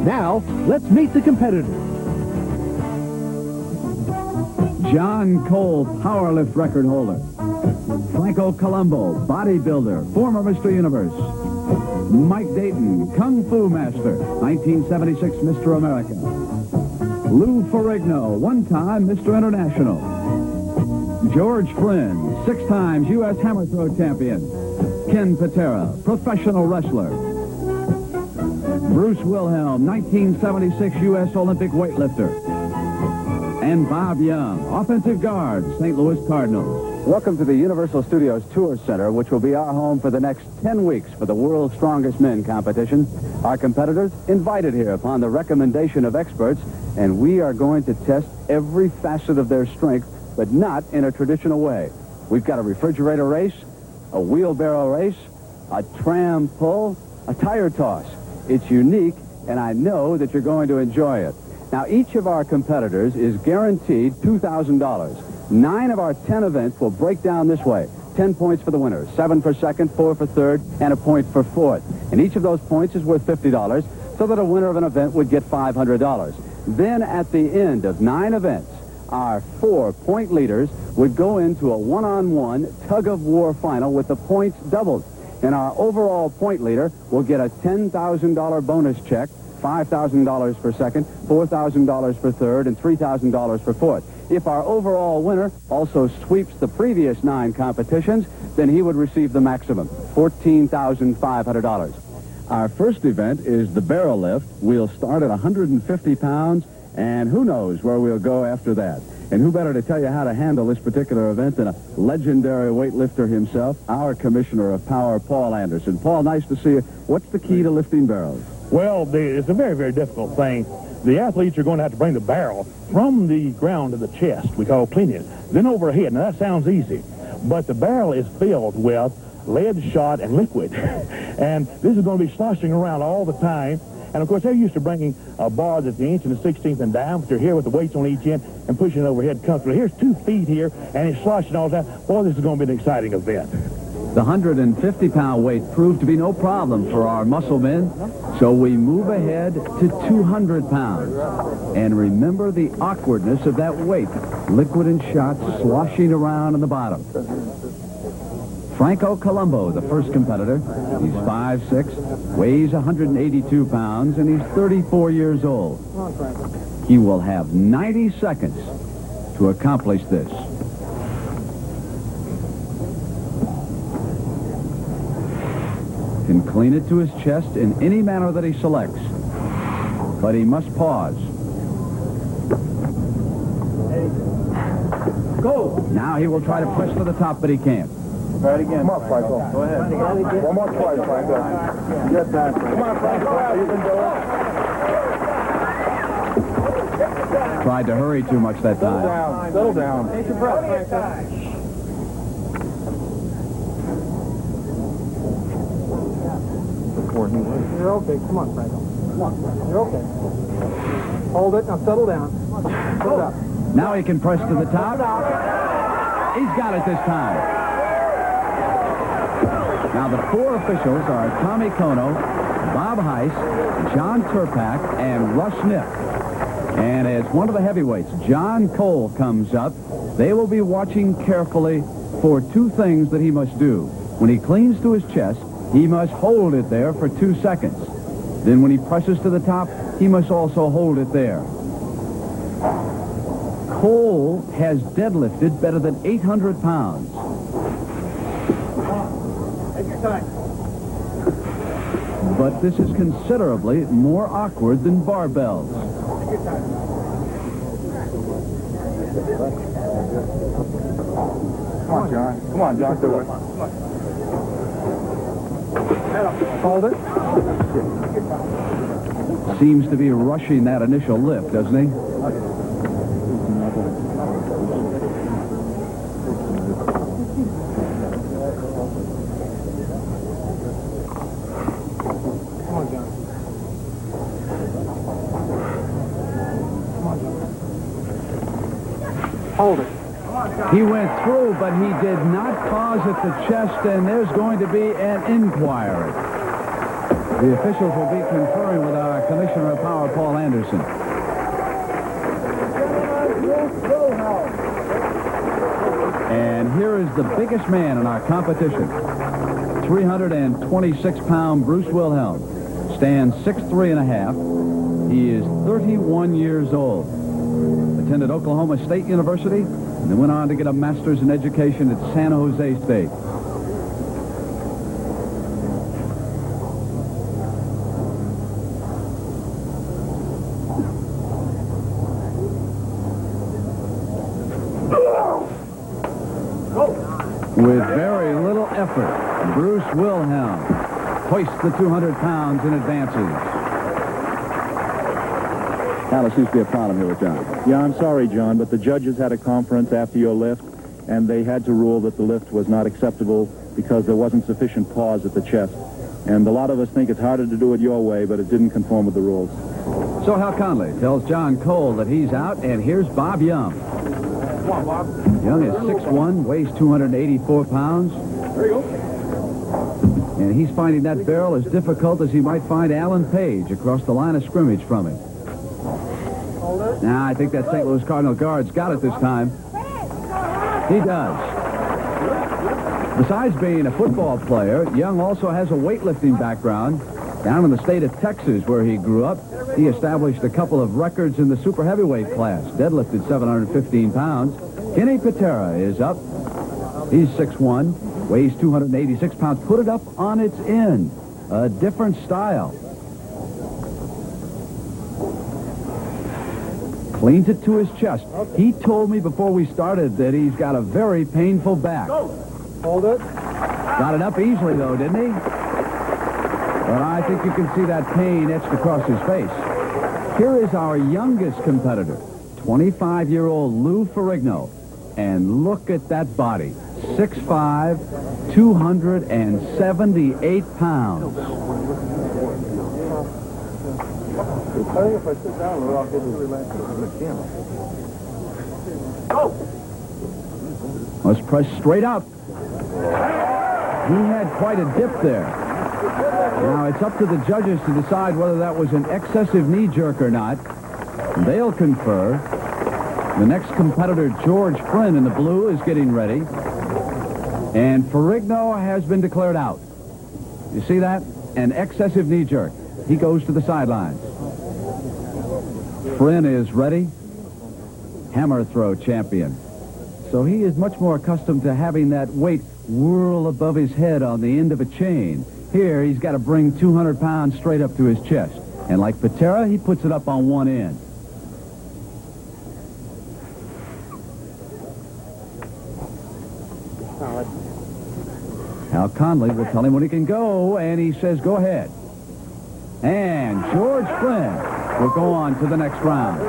Now, let's meet the competitors. John Cole, powerlift record holder. Franco Colombo, bodybuilder, former Mr. Universe. Mike Dayton, Kung Fu Master, 1976 Mr. America. Lou Ferrigno, one-time Mr. International. George Flynn, 6 times U.S. hammer throw champion. Ken Patera, professional wrestler. Bruce Wilhelm, 1976 U.S. Olympic weightlifter. And Bob Young, offensive guard, St. Louis Cardinals. Welcome to the Universal Studios Tour Center, which will be our home for the next 10 weeks for the World's Strongest Men competition. Our competitors invited here upon the recommendation of experts, and we are going to test every facet of their strength, but not in a traditional way. We've got a refrigerator race, a wheelbarrow race, a tram pull, a tire toss. It's unique, and I know that you're going to enjoy it. Now, each of our competitors is guaranteed $2,000. 9 of our 10 events will break down this way. 10 points for the winner, 7 for second, 4 for third, and a point for fourth. And each of those points is worth $50, so that a winner of an event would get $500. Then at the end of 9 events, our 4 point leaders would go into a one-on-one tug-of-war final with the points doubled. And our overall point leader will get a $10,000 bonus check, $5,000 for second, $4,000 for third, and $3,000 for fourth. If our overall winner also sweeps the previous 9 competitions, then he would receive the maximum, $14,500. Our first event is the barrel lift. We'll start at 150 pounds, and who knows where we'll go after that. And who better to tell you how to handle this particular event than a legendary weightlifter himself, our Commissioner of Power, Paul Anderson. Paul, nice to see you. What's the key to lifting barrels? Well, it's a very, very difficult thing. The athletes are going to have to bring the barrel from the ground to the chest, we call cleaning it, then overhead. Now, that sounds easy, but the barrel is filled with lead shot and liquid. And this is going to be sloshing around all the time. And, of course, they're used to bringing a bar that's the inch and the 16th and diameter here with the weights on each end and pushing it overhead comfortably. Here's 2 feet here, and it's sloshing all the time. Boy, this is going to be an exciting event. The 150-pound weight proved to be no problem for our muscle men, so we move ahead to 200 pounds. And remember the awkwardness of that weight, liquid and shots sloshing around on the bottom. Franco Colombo, the first competitor. He's 5'6", weighs 182 pounds, and he's 34 years old. He will have 90 seconds to accomplish this. Can clean it to his chest in any manner that he selects. But he must pause. Go! Now he will try to press to the top, but he can't. Try it again. Come on, Franco. Go ahead. One more try, Franco. Get that. Come on, Franco. You can do it. Tried to hurry too much that time. Settle down. Take your breath, Franco. You're okay. Come on, Franco. Come on. You're okay. Hold it. Now settle down. Put it up. Now he can press to the top. He's got it this time. Now the 4 officials are Tommy Kono, Bob Heiss, John Turpak, and Russ Nipp. And as one of the heavyweights, John Cole, comes up, they will be watching carefully for 2 things that he must do. When he cleans to his chest, he must hold it there for 2 seconds. Then when he presses to the top, he must also hold it there. Cole has deadlifted better than 800 pounds. Take your time. But this is considerably more awkward than barbells. Take your time. Come on, John. Come on, John. Do it. Hold it. Seems to be rushing that initial lift, doesn't he? Hold it. He went through, but he did not pause at the chest, and there's going to be an inquiry. The officials will be conferring with our Commissioner of Power, power Paul Anderson. And here is the biggest man in our competition. 326-pound Bruce Wilhelm. Stands 6'3½". He is 31 years old. Attended Oklahoma State University and then went on to get a master's in education at San Jose State. With very little effort, Bruce Wilhelm hoists the 200 pounds and advances. Now, there seems to be a problem here with John. Yeah, I'm sorry, John, but the judges had a conference after your lift, and they had to rule that the lift was not acceptable because there wasn't sufficient pause at the chest. And a lot of us think it's harder to do it your way, but it didn't conform with the rules. So Hal Conley tells John Cole that he's out, and here's Bob Young. Come on, Bob. Young is 6'1", weighs 284 pounds. There you go. And he's finding that barrel as difficult as he might find Alan Page across the line of scrimmage from him. Now, I think that St. Louis Cardinal guard's got it this time. He does. Besides being a football player, Young also has a weightlifting background. Down in the state of Texas, where he grew up, he established a couple of records in the super heavyweight class. Deadlifted 715 pounds. Kenny Patera is up. He's 6'1", weighs 286 pounds. Put it up on its end. A different style. Cleans it to his chest. He told me before we started that he's got a very painful back. Hold it. Got it up easily, though, didn't he? But I think you can see that pain etched across his face. Here is our youngest competitor, 25-year-old Lou Ferrigno. And look at that body. 6'5", 278 pounds. I think if I sit down, I'll get to relax on the camera. Let's press straight up. He had quite a dip there. Now, it's up to the judges to decide whether that was an excessive knee jerk or not. They'll confer. The next competitor, George Flynn, in the blue, is getting ready. And Ferrigno has been declared out. You see that? An excessive knee jerk. He goes to the sidelines. Flynn is ready. Hammer throw champion. So he is much more accustomed to having that weight whirl above his head on the end of a chain. Here, he's got to bring 200 pounds straight up to his chest. And like Patera, he puts it up on one end. Hal Conley will tell him when he can go, and he says, go ahead. And George Flynn will go on to the next round.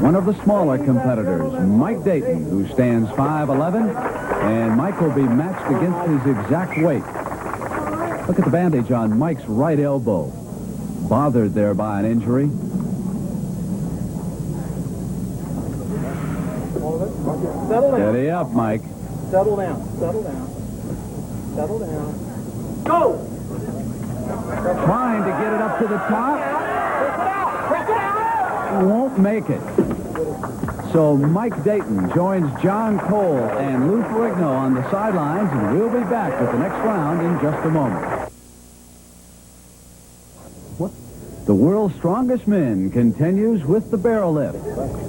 One of the smaller competitors, Mike Dayton, who stands 5'11", and Mike will be matched against his exact weight. Look at the bandage on Mike's right elbow. Bothered there by an injury. Settle down. Steady up, Mike. Settle down. Settle down. Settle down. Go! Trying to get it up to the top. Won't make it. So Mike Dayton joins John Cole and Lou Ferrigno on the sidelines, and we'll be back with the next round in just a moment. The world's strongest men continues with the barrel lift.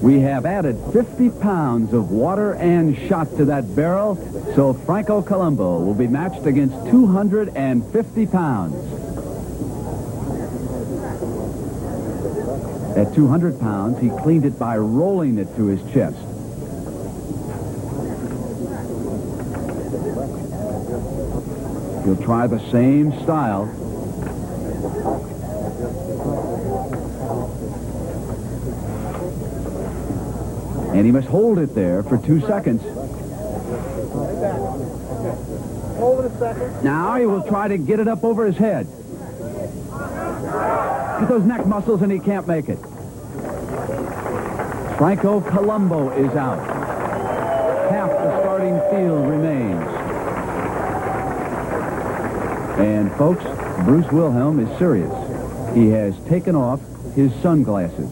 We have added 50 pounds of water and shot to that barrel, so Franco Columbo will be matched against 250 pounds. At 200 pounds, he cleaned it by rolling it to his chest. He'll try the same style. And he must hold it there for 2 seconds. Hold it a second. Now he will try to get it up over his head. Get those neck muscles, and he can't make it. Franco Columbo is out. Half the starting field remains. And folks, Bruce Wilhelm is serious. He has taken off his sunglasses.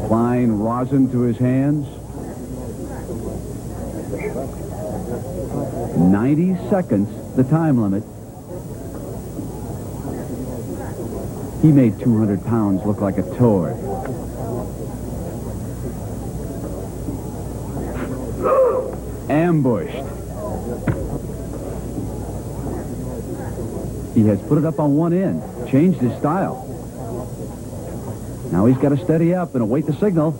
Applying rosin to his hands. 90 seconds, the time limit. He made 200 pounds look like a toy. Ambushed. He has put it up on one end, changed his style. Now he's got to steady up and await the signal.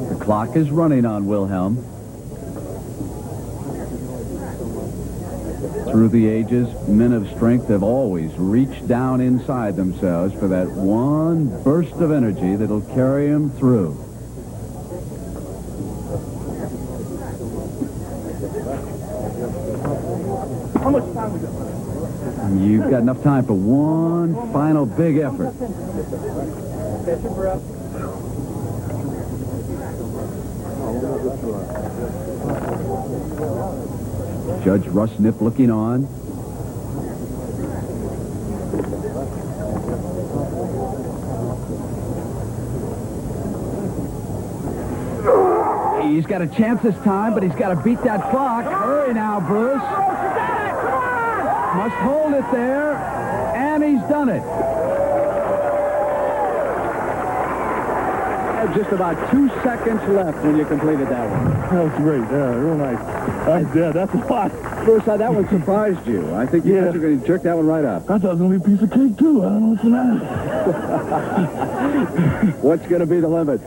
The clock is running on Wilhelm. Through the ages, men of strength have always reached down inside themselves for that one burst of energy that'll carry them through. How much time we got? You've got enough time for one final big effort. Catch your breath. Judge Russ Nip looking on. He's got a chance this time, but he's got to beat that clock. Hurry now, Bruce. Must hold it there, and he's done it. Just about 2 seconds left when you completed that one. That was great. Yeah, real nice. Yeah, that's a lot. Bruce, that one surprised you. I think you Yeah. thought you were going to jerk that one right up. I thought it was going to be a piece of cake, too. I don't know what's the matter. What's going to be the limit?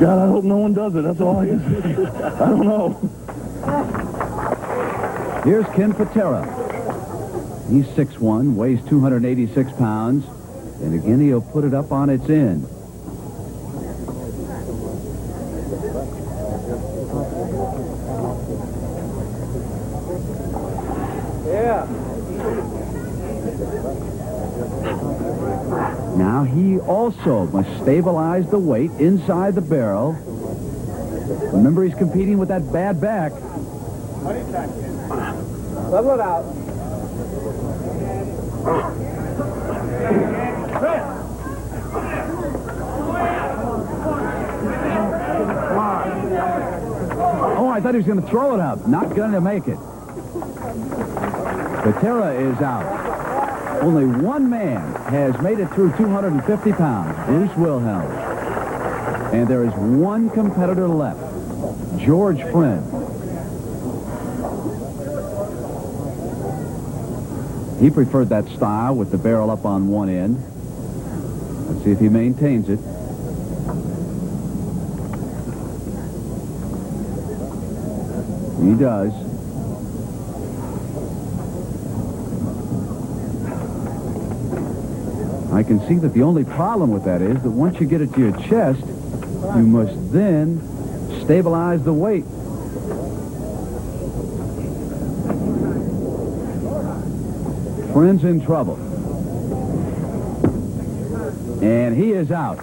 God, I hope no one does it. That's all I can say. I don't know. Here's Ken Patera. He's 6'1", weighs 286 pounds, and again he'll put it up on its end. Yeah. Now he also must stabilize the weight inside the barrel. Remember, he's competing with that bad back. Level it out. Oh, I thought he was going to throw it up. Not going to make it. Patera is out. Only one man has made it through 250 pounds, Bruce Wilhelm. And there is one competitor left, George Flynn. He preferred that style with the barrel up on one end. Let's see if he maintains it. He does. I can see that the only problem with that is that once you get it to your chest, you must then stabilize the weight. Friend's in trouble. And he is out.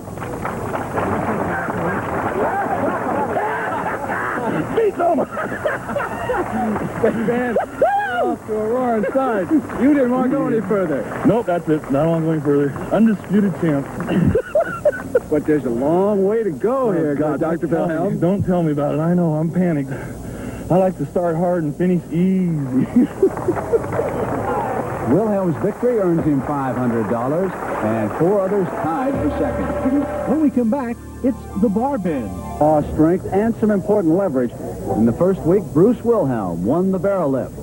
Beat them! Man, off to a roaring start. You didn't want to go any further. Nope, that's it. Not want to go any further. Undisputed champ. But there's a long way to go here, God, Dr. Wilhelm. Don't tell me about it. I know. I'm panicked. I like to start hard and finish easy. Wilhelm's victory earns him $500, and 4 others tied for second. When we come back, it's the bar bend. Raw strength and some important leverage. In the first week, Bruce Wilhelm won the barrel lift.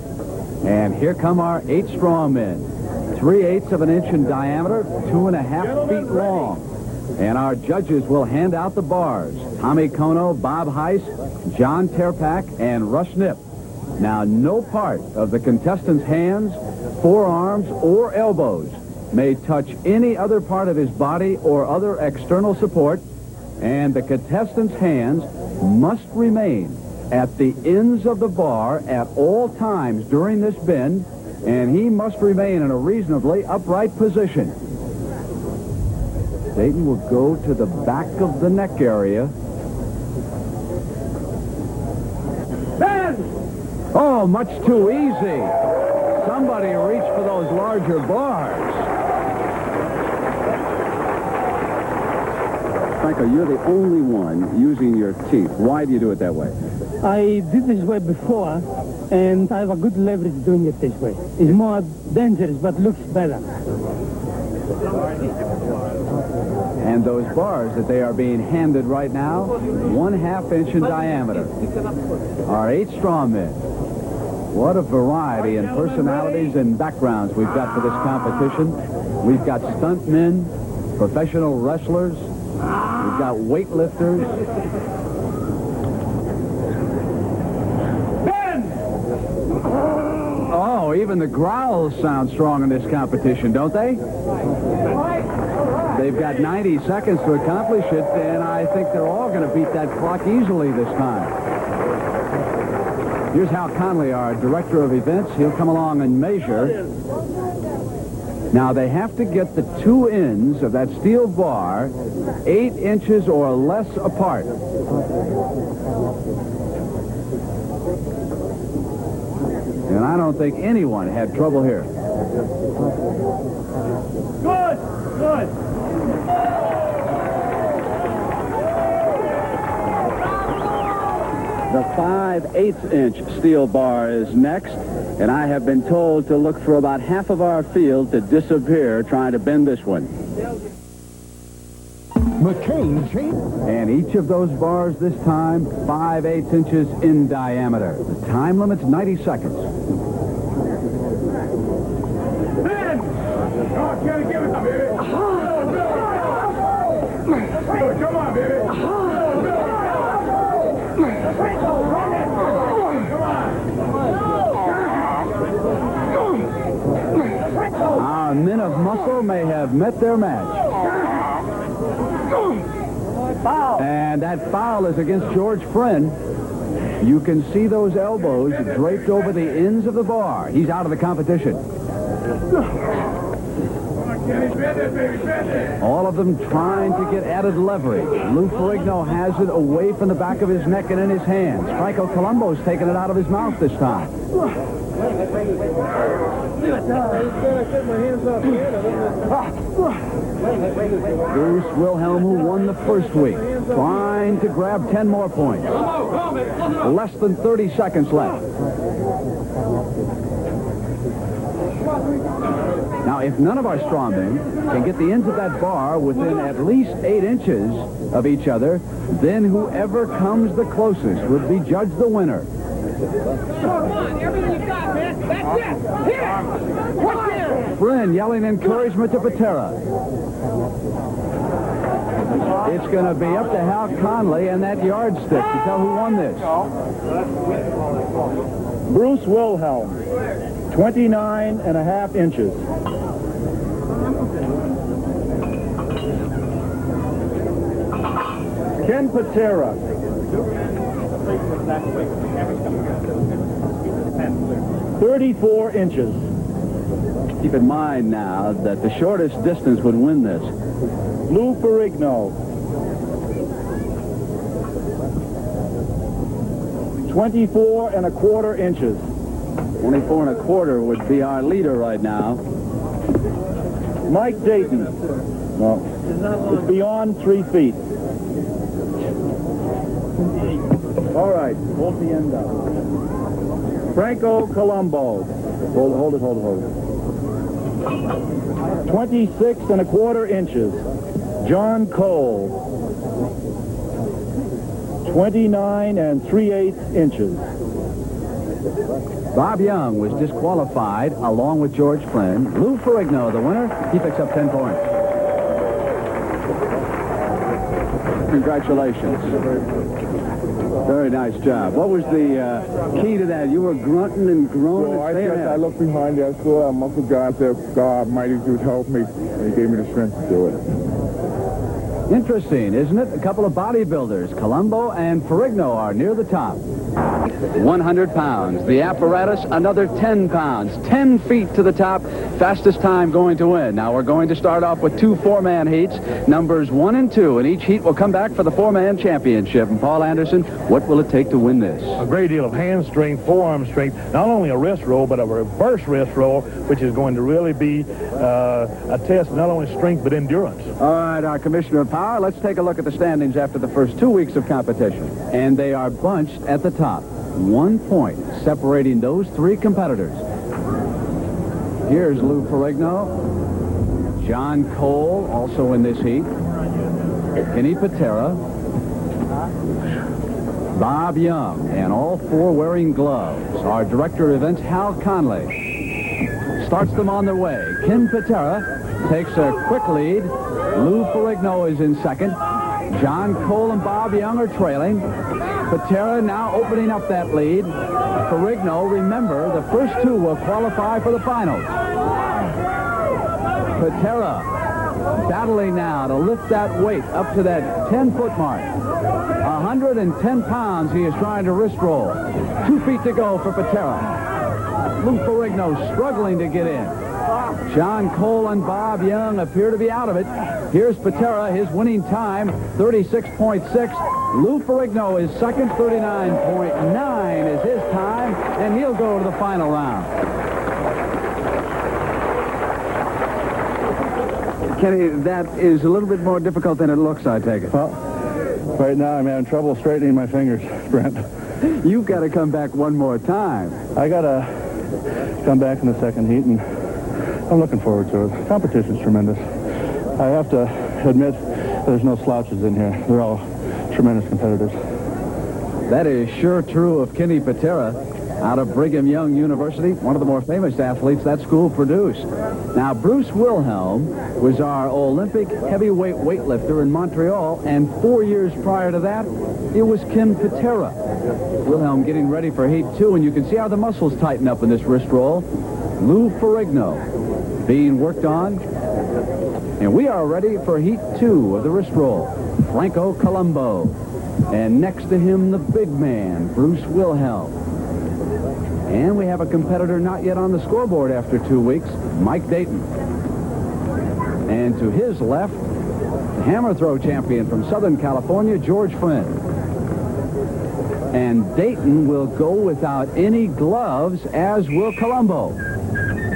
And here come our 8 strong men. 3/8 of an inch in diameter, 2.5 feet long. And our judges will hand out the bars. Tommy Kono, Bob Heiss, John Terpak, and Russ Nip. Now, no part of the contestant's hands, forearms, or elbows may touch any other part of his body or other external support, and the contestant's hands must remain at the ends of the bar at all times during this bend, and he must remain in a reasonably upright position. Dayton will go to the back of the neck area. Oh, much too easy. Somebody reached for those larger bars. Franco, you're the only one using your teeth. Why do you do it that way? I did this way before, and I have a good leverage doing it this way. It's more dangerous, but looks better. And those bars that they are being handed right now, 1/2 inch in diameter, are 8 straw men. What a variety in personalities and backgrounds we've got for this competition. We've got stuntmen, professional wrestlers, we've got weightlifters. Oh, even the growls sound strong in this competition, don't they? They've got 90 seconds to accomplish it, and I think they're all going to beat that clock easily this time. Here's Hal Conley, our director of events. He'll come along and measure. Now, they have to get the 2 ends of that steel bar 8 inches or less apart. And I don't think anyone had trouble here. Good, good. The 5/8 inch steel bar is next, and I have been told to look for about half of our field to disappear trying to bend this one. McCain chain. And each of those bars this time, 5/8 inches in diameter. The time limit's 90 seconds. Ben! Oh, gotta give it to me, baby. Come on, baby. Our men of muscle may have met their match. And that foul is against George Friend. You can see those elbows draped over the ends of the bar. He's out of the competition. All of them trying to get added leverage. Lou Ferrigno has it away from the back of his neck and in his hands. Franco Colombo's taking it out of his mouth this time. Bruce Wilhelm, who won the first week, trying to grab 10 more points. Less than 30 seconds left. Now, if none of our strongmen can get the ends of that bar within at least 8 inches of each other, then whoever comes the closest would be judged the winner. Friend yelling encouragement to Patera. It's going to be up to Hal Conley and that yardstick to tell who won this. Bruce Wilhelm, 29.5 inches. Ken Patera, 34 inches. Keep in mind now that the shortest distance would win this. Lou Ferrigno, 24.25 inches. 24.25 would be our leader right now. Mike Dayton, no, it's beyond 3 feet. All right, hold the end up. Franco Colombo, hold it. 26.25 inches. John Cole, 29 3/8 inches. Bob Young was disqualified along with George Friend. Lou Ferrigno, the winner, he picks up 10 points. Congratulations. Very nice job. What was the key to that? You were grunting and groaning. Well, I looked behind you. I saw a muscle guy. I said, God Almighty, dude, help me. And he gave me the strength to do it. Interesting, isn't it? A couple of bodybuilders, Colombo and Ferrigno, are near the top. 100 pounds. The apparatus, another 10 pounds. 10 feet to the top. Fastest time going to win. Now we're going to start off with 2 four-man heats. Numbers 1 and 2. And each heat will come back for the four-man championship. And Paul Anderson, what will it take to win this? A great deal of hand strength, forearm strength, not only a wrist roll, but a reverse wrist roll, which is going to really be a test of not only strength, but endurance. All right, our Commissioner of Power, let's take a look at the standings after the first 2 weeks of competition. And they are bunched at the top. 1 point separating those 3 competitors. Here's Lou Ferrigno, John Cole, also in this heat, Kenny Patera, Bob Young, and all 4 wearing gloves. Our director of events, Hal Conley, starts them on their way. Ken Patera takes a quick lead. Lou Ferrigno is in second. John Cole and Bob Young are trailing. Patera now opening up that lead. Ferrigno, remember, the first 2 will qualify for the finals. Patera battling now to lift that weight up to that 10-foot mark. 110 pounds he is trying to wrist roll. 2 feet to go for Patera. Lou Ferrigno struggling to get in. John Cole and Bob Young appear to be out of it. Here's Patera, his winning time, 36.6. Lou Ferrigno is second, 39.9 is his time, and he'll go to the final round. Kenny, that is a little bit more difficult than it looks, I take it. Well, right now I'm having trouble straightening my fingers, Brent. You've got to come back one more time. I got to come back in the second heat, and I'm looking forward to it. Competition's tremendous. I have to admit there's no slouches in here. They're all tremendous competitors. That is sure true of Kenny Patera out of Brigham Young University, one of the more famous athletes that school produced. Now, Bruce Wilhelm was our Olympic heavyweight weightlifter in Montreal, and 4 years prior to that, it was Ken Patera. Wilhelm getting ready for Heat 2, and you can see how the muscles tighten up in this wrist roll. Lou Ferrigno being worked on. And we are ready for Heat 2 of the wrist roll. Franco Columbo. And next to him, the big man, Bruce Wilhelm. And we have a competitor not yet on the scoreboard after 2 weeks, Mike Dayton. And to his left, the hammer throw champion from Southern California, George Friend. And Dayton will go without any gloves, as will Columbo.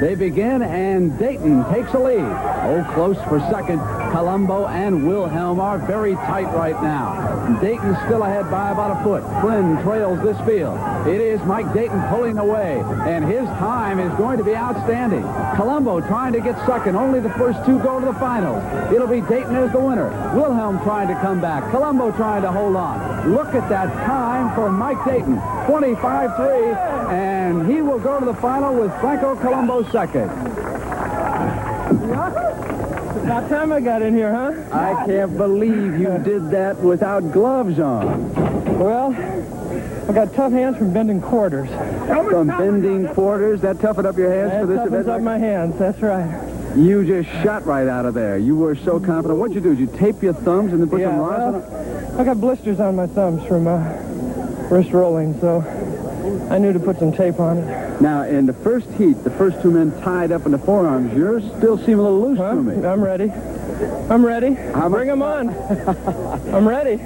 They begin, and Dayton takes a lead. Oh, close for second. Columbo and Wilhelm are very tight right now. Dayton still ahead by about a foot. Friend trails this field. It is Mike Dayton pulling away, and his time is going to be outstanding. Columbo trying to get second. Only the first 2 go to the finals. It'll be Dayton as the winner. Wilhelm trying to come back. Columbo trying to hold on. Look at that time for Mike Dayton. 25-3, and he will go to the final with Franco Columbo second. About time I got in here, huh? I can't believe you did that without gloves on. Well, I got tough hands from bending quarters. From bending quarters? That toughened up your hands for this event? Toughens up my hands, that's right. You just shot right out of there. You were so confident. What'd you do? Did you tape your thumbs and then put some rods on them? I got blisters on my thumbs from wrist rolling, so I knew to put some tape on it. Now, in the first heat, the first 2 men tied up in the forearms. Yours still seem a little loose to me. I'm ready. I'm ready. Bring them on. I'm ready.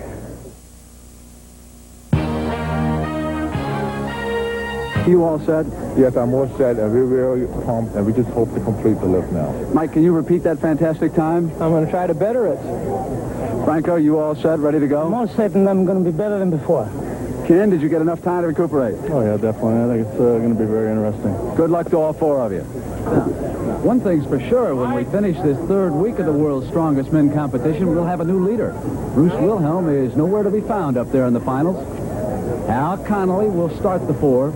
You all set? Yes, I'm all set, and we're really pumped, and we just hope to complete the lift now. Mike, can you repeat that fantastic time? I'm going to try to better it. Franco, you all set? Ready to go? I'm all set, and I'm going to be better than before. Ken, did you get enough time to recuperate? Oh, yeah, definitely. I think it's going to be very interesting. Good luck to all 4 of you. One thing's for sure, when we finish this 3rd week of the World's Strongest Men competition, we'll have a new leader. Bruce Wilhelm is nowhere to be found up there in the finals. Al Connolly will start the 4.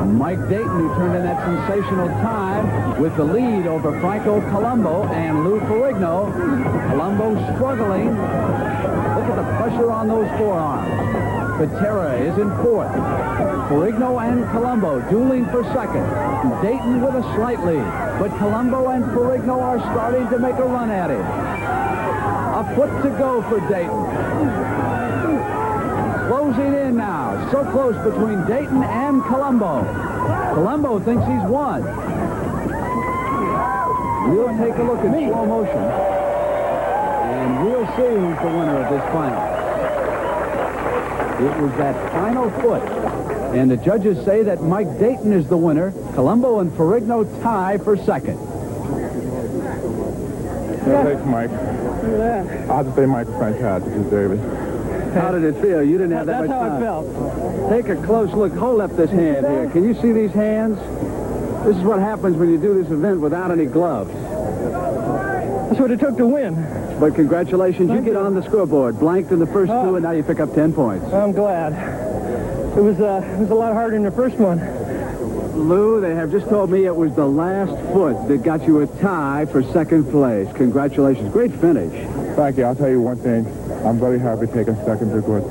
Mike Dayton, who turned in that sensational time with the lead over Franco Columbo and Lou Ferrigno. Columbo struggling. Look at the pressure on those forearms. Patera is in 4th. Ferrigno and Columbo dueling for 2nd. Dayton with a slight lead. But Columbo and Ferrigno are starting to make a run at it. A foot to go for Dayton. so close between Dayton and Colombo. Colombo thinks he's won. We'll take a look at slow motion, and we'll see who's the winner of this final. It was that final foot, and the judges say that Mike Dayton is the winner. Colombo and Ferrigno tie for second. Thanks, Mike. Look at that. I have to say Mike's fantastic, you deserve it. How did it feel? You didn't have that That's much how time. it felt. Take a close look. Hold up this hand here. Can you see these hands? This is what happens when you do this event without any gloves. That's what it took to win. But congratulations, you get on the scoreboard. Blanked in the first two, and now you pick up 10 points. I'm glad. It was a lot harder than the first one. Lou, they have just told me it was the last foot that got you a tie for second place. Congratulations. Great finish. Thank you. I'll tell you one thing. I'm very happy taking second because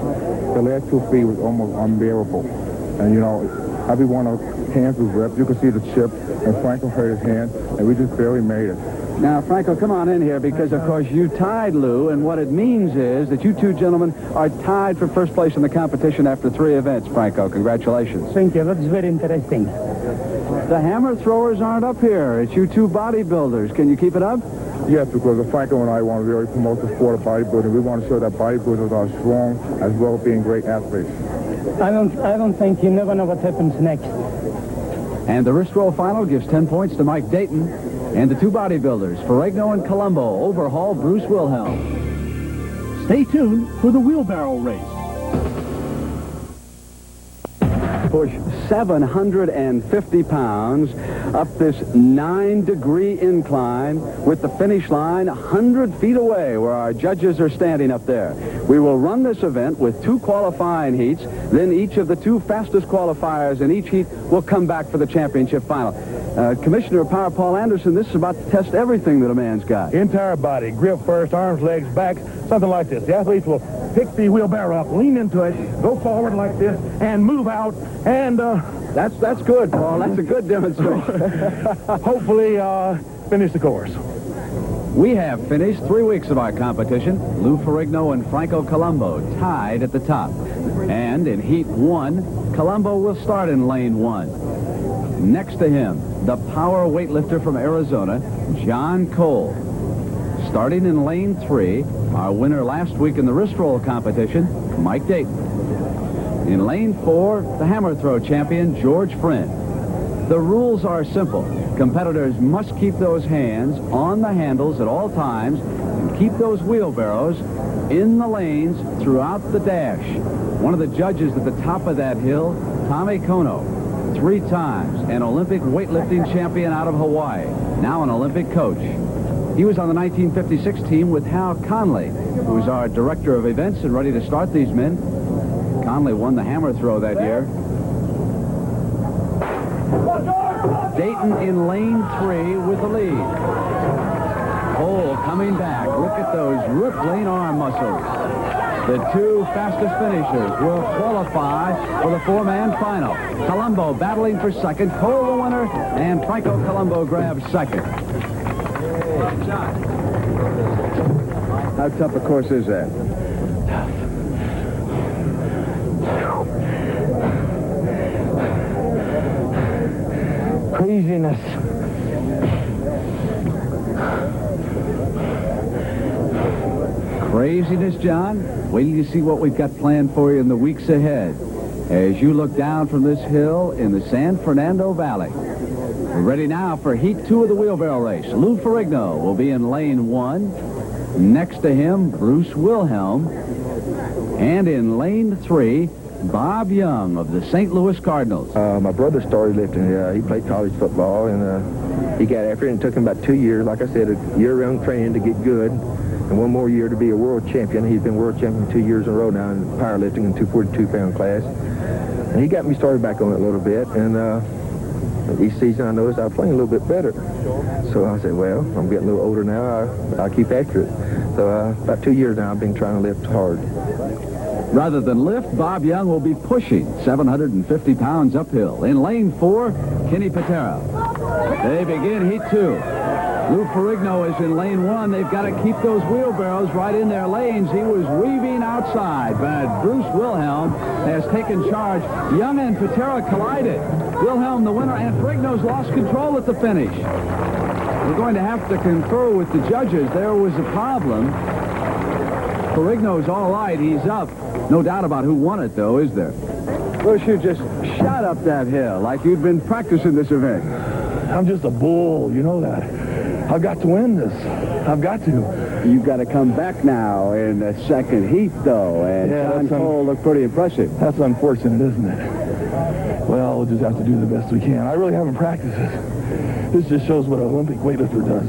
the last 2 feet was almost unbearable. And, you know, every one of hands was ripped. You could see the chip, and Franco hurt his hand, and we just barely made it. Now, Franco, come on in here because, of course, you tied Lou, and what it means is that you two gentlemen are tied for first place in the competition after 3 events, Franco. Congratulations. Thank you. That's very interesting. The hammer throwers aren't up here. It's you two bodybuilders. Can you keep it up? Yes, because Franco and I want to really promote the sport of bodybuilding. We want to show that bodybuilders are strong as well as being great athletes. I don't think you never know what happens next. And the wrist roll final gives 10 points to Mike Dayton. And the two bodybuilders, Ferrigno and Colombo, overhaul Bruce Wilhelm. Stay tuned for the wheelbarrow race. Push 750 pounds up this 9-degree incline with the finish line 100 feet away where our judges are standing up there. We will run this event with 2 qualifying heats. Then each of the 2 fastest qualifiers in each heat will come back for the championship final. Commissioner of Power Paul Anderson, this is about to test everything that a man's got. Entire body, grip first, arms, legs, back, something like this. The athletes will pick the wheelbarrow up, lean into it, go forward like this, and move out, and That's good, Paul. That's a good demonstration. hopefully finish the course. We have finished 3 weeks of our competition. Lou Ferrigno and Franco Colombo tied at the top. And in Heat 1, Colombo will start in Lane 1. Next to him, the power weightlifter from Arizona, John Cole. Starting in Lane 3, our winner last week in the wrist roll competition, Mike Dayton. In Lane 4, the hammer throw champion, George Friend. The rules are simple. Competitors must keep those hands on the handles at all times and keep those wheelbarrows in the lanes throughout the dash. One of the judges at the top of that hill, Tommy Kono, 3 times an Olympic weightlifting champion out of Hawaii, now an Olympic coach. He was on the 1956 team with Hal Conley, who was our director of events and ready to start these men. Conley won the hammer throw that year. Dayton in Lane 3 with the lead. Cole coming back. Look at those rippling arm muscles. The 2 fastest finishers will qualify for the 4-man final. Colombo battling for second. Cole the winner, and Franco Colombo grabs second. How tough a course is that? Craziness. Craziness, John? Wait till you see what we've got planned for you in the weeks ahead as you look down from this hill in the San Fernando Valley. We're ready now for Heat 2 of the wheelbarrow race. Lou Ferrigno will be in Lane 1. Next to him, Bruce Wilhelm. And in Lane 3, Bob Young of the St. Louis Cardinals. My brother started lifting. He played college football, and he got after it, and it took him about 2 years, like I said, a year-round training to get good, and 1 more year to be a world champion. He's been world champion 2 years in a row now in powerlifting in 242-pound class. And he got me started back on it a little bit, and each season I noticed I was playing a little bit better. So I said, well, I'm getting a little older now. I'll keep after it. So about 2 years now I've been trying to lift hard. Rather than lift, Bob Young will be pushing 750 pounds uphill. In Lane 4, Kenny Patera. They begin Heat 2. Lou Ferrigno is in lane 1. They've got to keep those wheelbarrows right in their lanes. He was weaving outside, but Bruce Wilhelm has taken charge. Young and Patera collided. Wilhelm the winner, and Ferrigno's lost control at the finish. We're going to have to confer with the judges. There was a problem. Ferrigno's all right. He's up. No doubt about who won it, though, is there? Bruce, you just shot up that hill like you'd been practicing this event. I'm just a bull, you know that. I've got to win this. I've got to. You've got to come back now in the second heat, though, and John Cole looked pretty impressive. That's unfortunate, isn't it? Well, we'll just have to do the best we can. I really haven't practiced this. This just shows what an Olympic weightlifter does.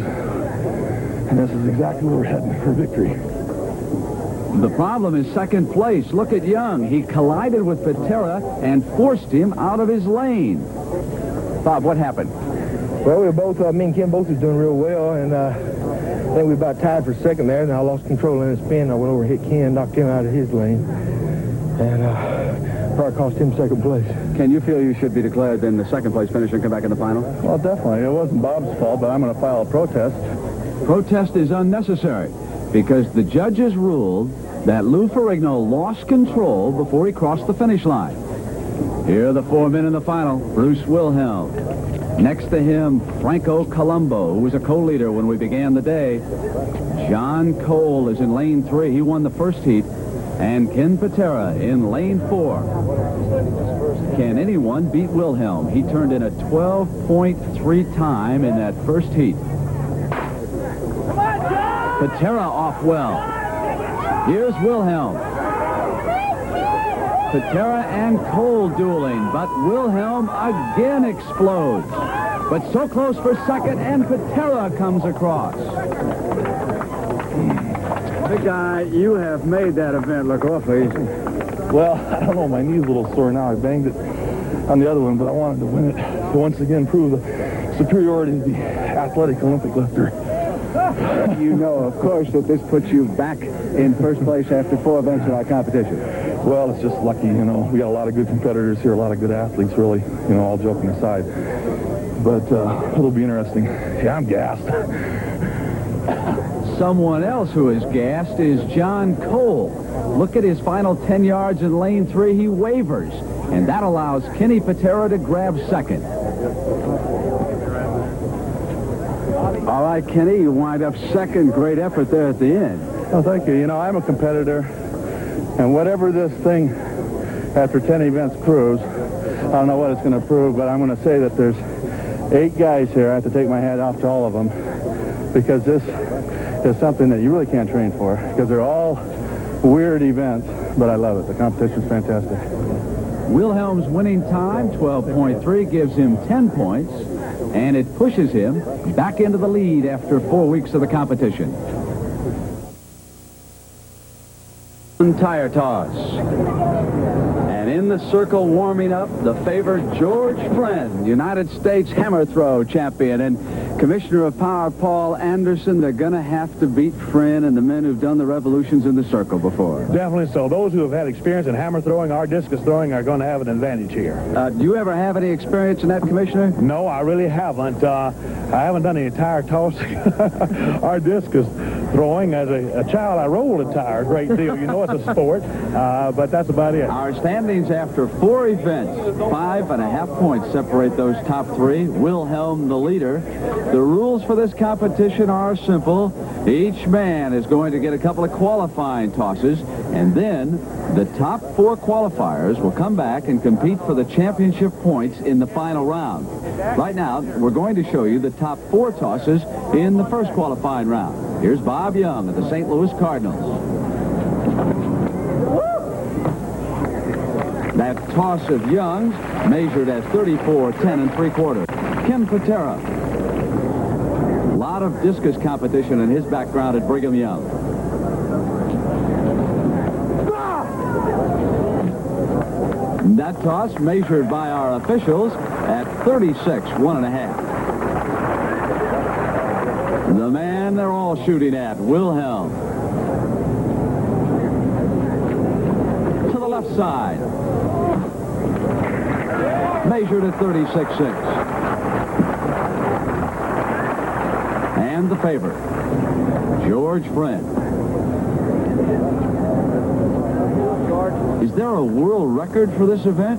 And this is exactly where we're heading for victory. The problem is second place. Look at Young. He collided with Patera and forced him out of his lane. Bob, what happened? Well, we were both, me and Ken both was doing real well, and I think we were about tied for second there, and I lost control in the spin. I went over and hit Ken, knocked him out of his lane, and probably cost him second place. Ken, you feel you should be declared then the second place finisher and come back in the final? Well, definitely. It wasn't Bob's fault, but I'm going to file a protest. Protest is unnecessary because the judges ruled that Lou Ferrigno lost control before he crossed the finish line. Here are the 4 men in the final. Bruce Wilhelm. Next to him, Franco Colombo, who was a co-leader when we began the day. John Cole is in lane 3. He won the first heat. And Ken Patera in lane 4. Can anyone beat Wilhelm? He turned in a 12.3 time in that first heat. Patera off well. Here's Wilhelm. Patera and Cole dueling, but Wilhelm again explodes. But so close for second, and Patera comes across. Big guy, you have made that event look awfully easy. Well, I don't know. My knee's a little sore now. I banged it on the other one, but I wanted to win it to once again prove the superiority of the athletic Olympic lifter. You know, of course, that this puts you back in first place after 4 events in our competition. Well, it's just lucky, you know. We got a lot of good competitors here, a lot of good athletes, really, you know, all joking aside. But it'll be interesting. Yeah, I'm gassed. Someone else who is gassed is John Cole. Look at his final 10 yards in lane 3. He wavers, and that allows Kenny Patera to grab second. All right, Kenny, you wind up second. Great effort there at the end. Oh, thank you. You know, I'm a competitor, and whatever this thing after 10 events proves, I don't know what it's going to prove, but I'm going to say that there's 8 guys here. I have to take my hat off to all of them, because this is something that you really can't train for, because they're all weird events, but I love it. The competition's fantastic. Wilhelm's winning time, 12.3, gives him 10 points, and it pushes him back into the lead after 4 weeks of the competition. Tire toss. And in the circle warming up, the favored George Friend, United States hammer throw champion, and Commissioner of Power Paul Anderson. They're going to have to beat Friend and the men who've done the revolutions in the circle before. Definitely so. Those who have had experience in hammer throwing or discus throwing are going to have an advantage here. Do you ever have any experience in that, Commissioner? No, I really haven't. I haven't done any tire tossing or discus throwing. As a child, I rolled a tire a great deal. You know, it's a sport, but that's about it. Our standings after 4 events, 5.5 points separate those top 3. Wilhelm the leader. The rules for this competition are simple. Each man is going to get a couple of qualifying tosses, and then the top 4 qualifiers will come back and compete for the championship points in the final round. Right now, we're going to show you the top 4 tosses in the first qualifying round. Here's Bob Young of the St. Louis Cardinals. That toss of Young's measured at 34-10 3/4. Ken Patera. A lot of discus competition in his background at Brigham Young. That toss measured by our officials at 36-1.5. The man they're all shooting at, Wilhelm. To the left side. Measured at 36-6. And the favorite, George Friend. Is there a world record for this event?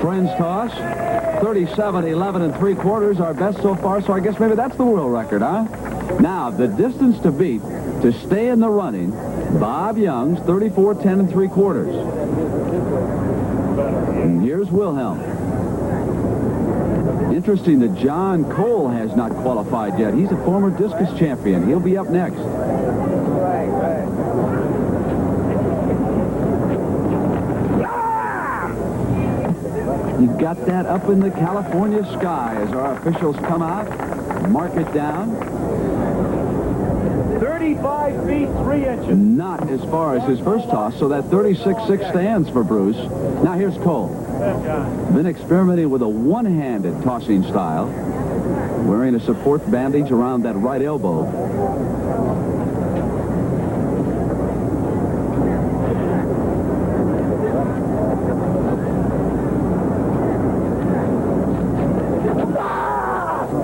Friend's toss, 37-11 3/4, our best so far, so I guess maybe that's the world record, huh? Now, the distance to beat to stay in the running, Bob Young's 34-10 3/4. And here's Wilhelm. Interesting that John Cole has not qualified yet. He's a former discus champion. He'll be up next. You got that up in the California sky as our officials come out, mark it down. 35 feet 3 inches. Not as far as his first toss, so that 36-6 stands for Bruce. Now here's Cole. Been experimenting with a one-handed tossing style, wearing a support bandage around that right elbow.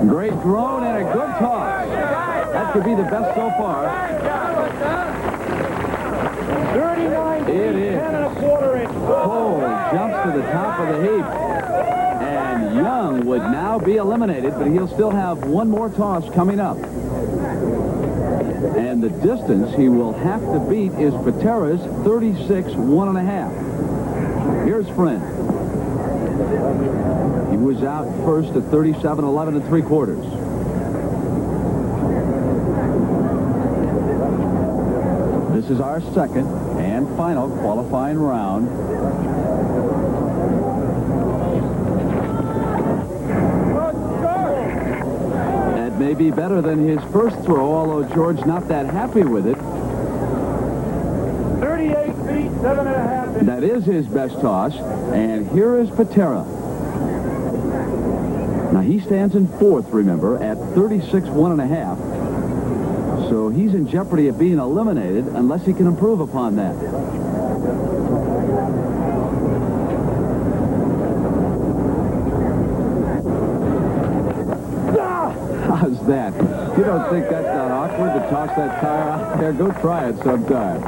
Great throw and a good toss. That could be the best so far. 39 feet, It is. 10 1/4 inches. Cole jumps to the top of the heap. And Young would now be eliminated, but he'll still have one more toss coming up. And the distance he will have to beat is Patera's 36 1.5. Here's Friend. He was out first at 37-11 3/4. This is our second and final qualifying round. That may be better than his first throw, although George not that happy with it. 38 feet 7.5 inches. That is his best toss, and here is Patera. Now he stands in fourth, remember, at 36 1.5. So he's in jeopardy of being eliminated unless he can improve upon that. How's that? You don't think that's not awkward to toss that tire out there? Go try it sometime.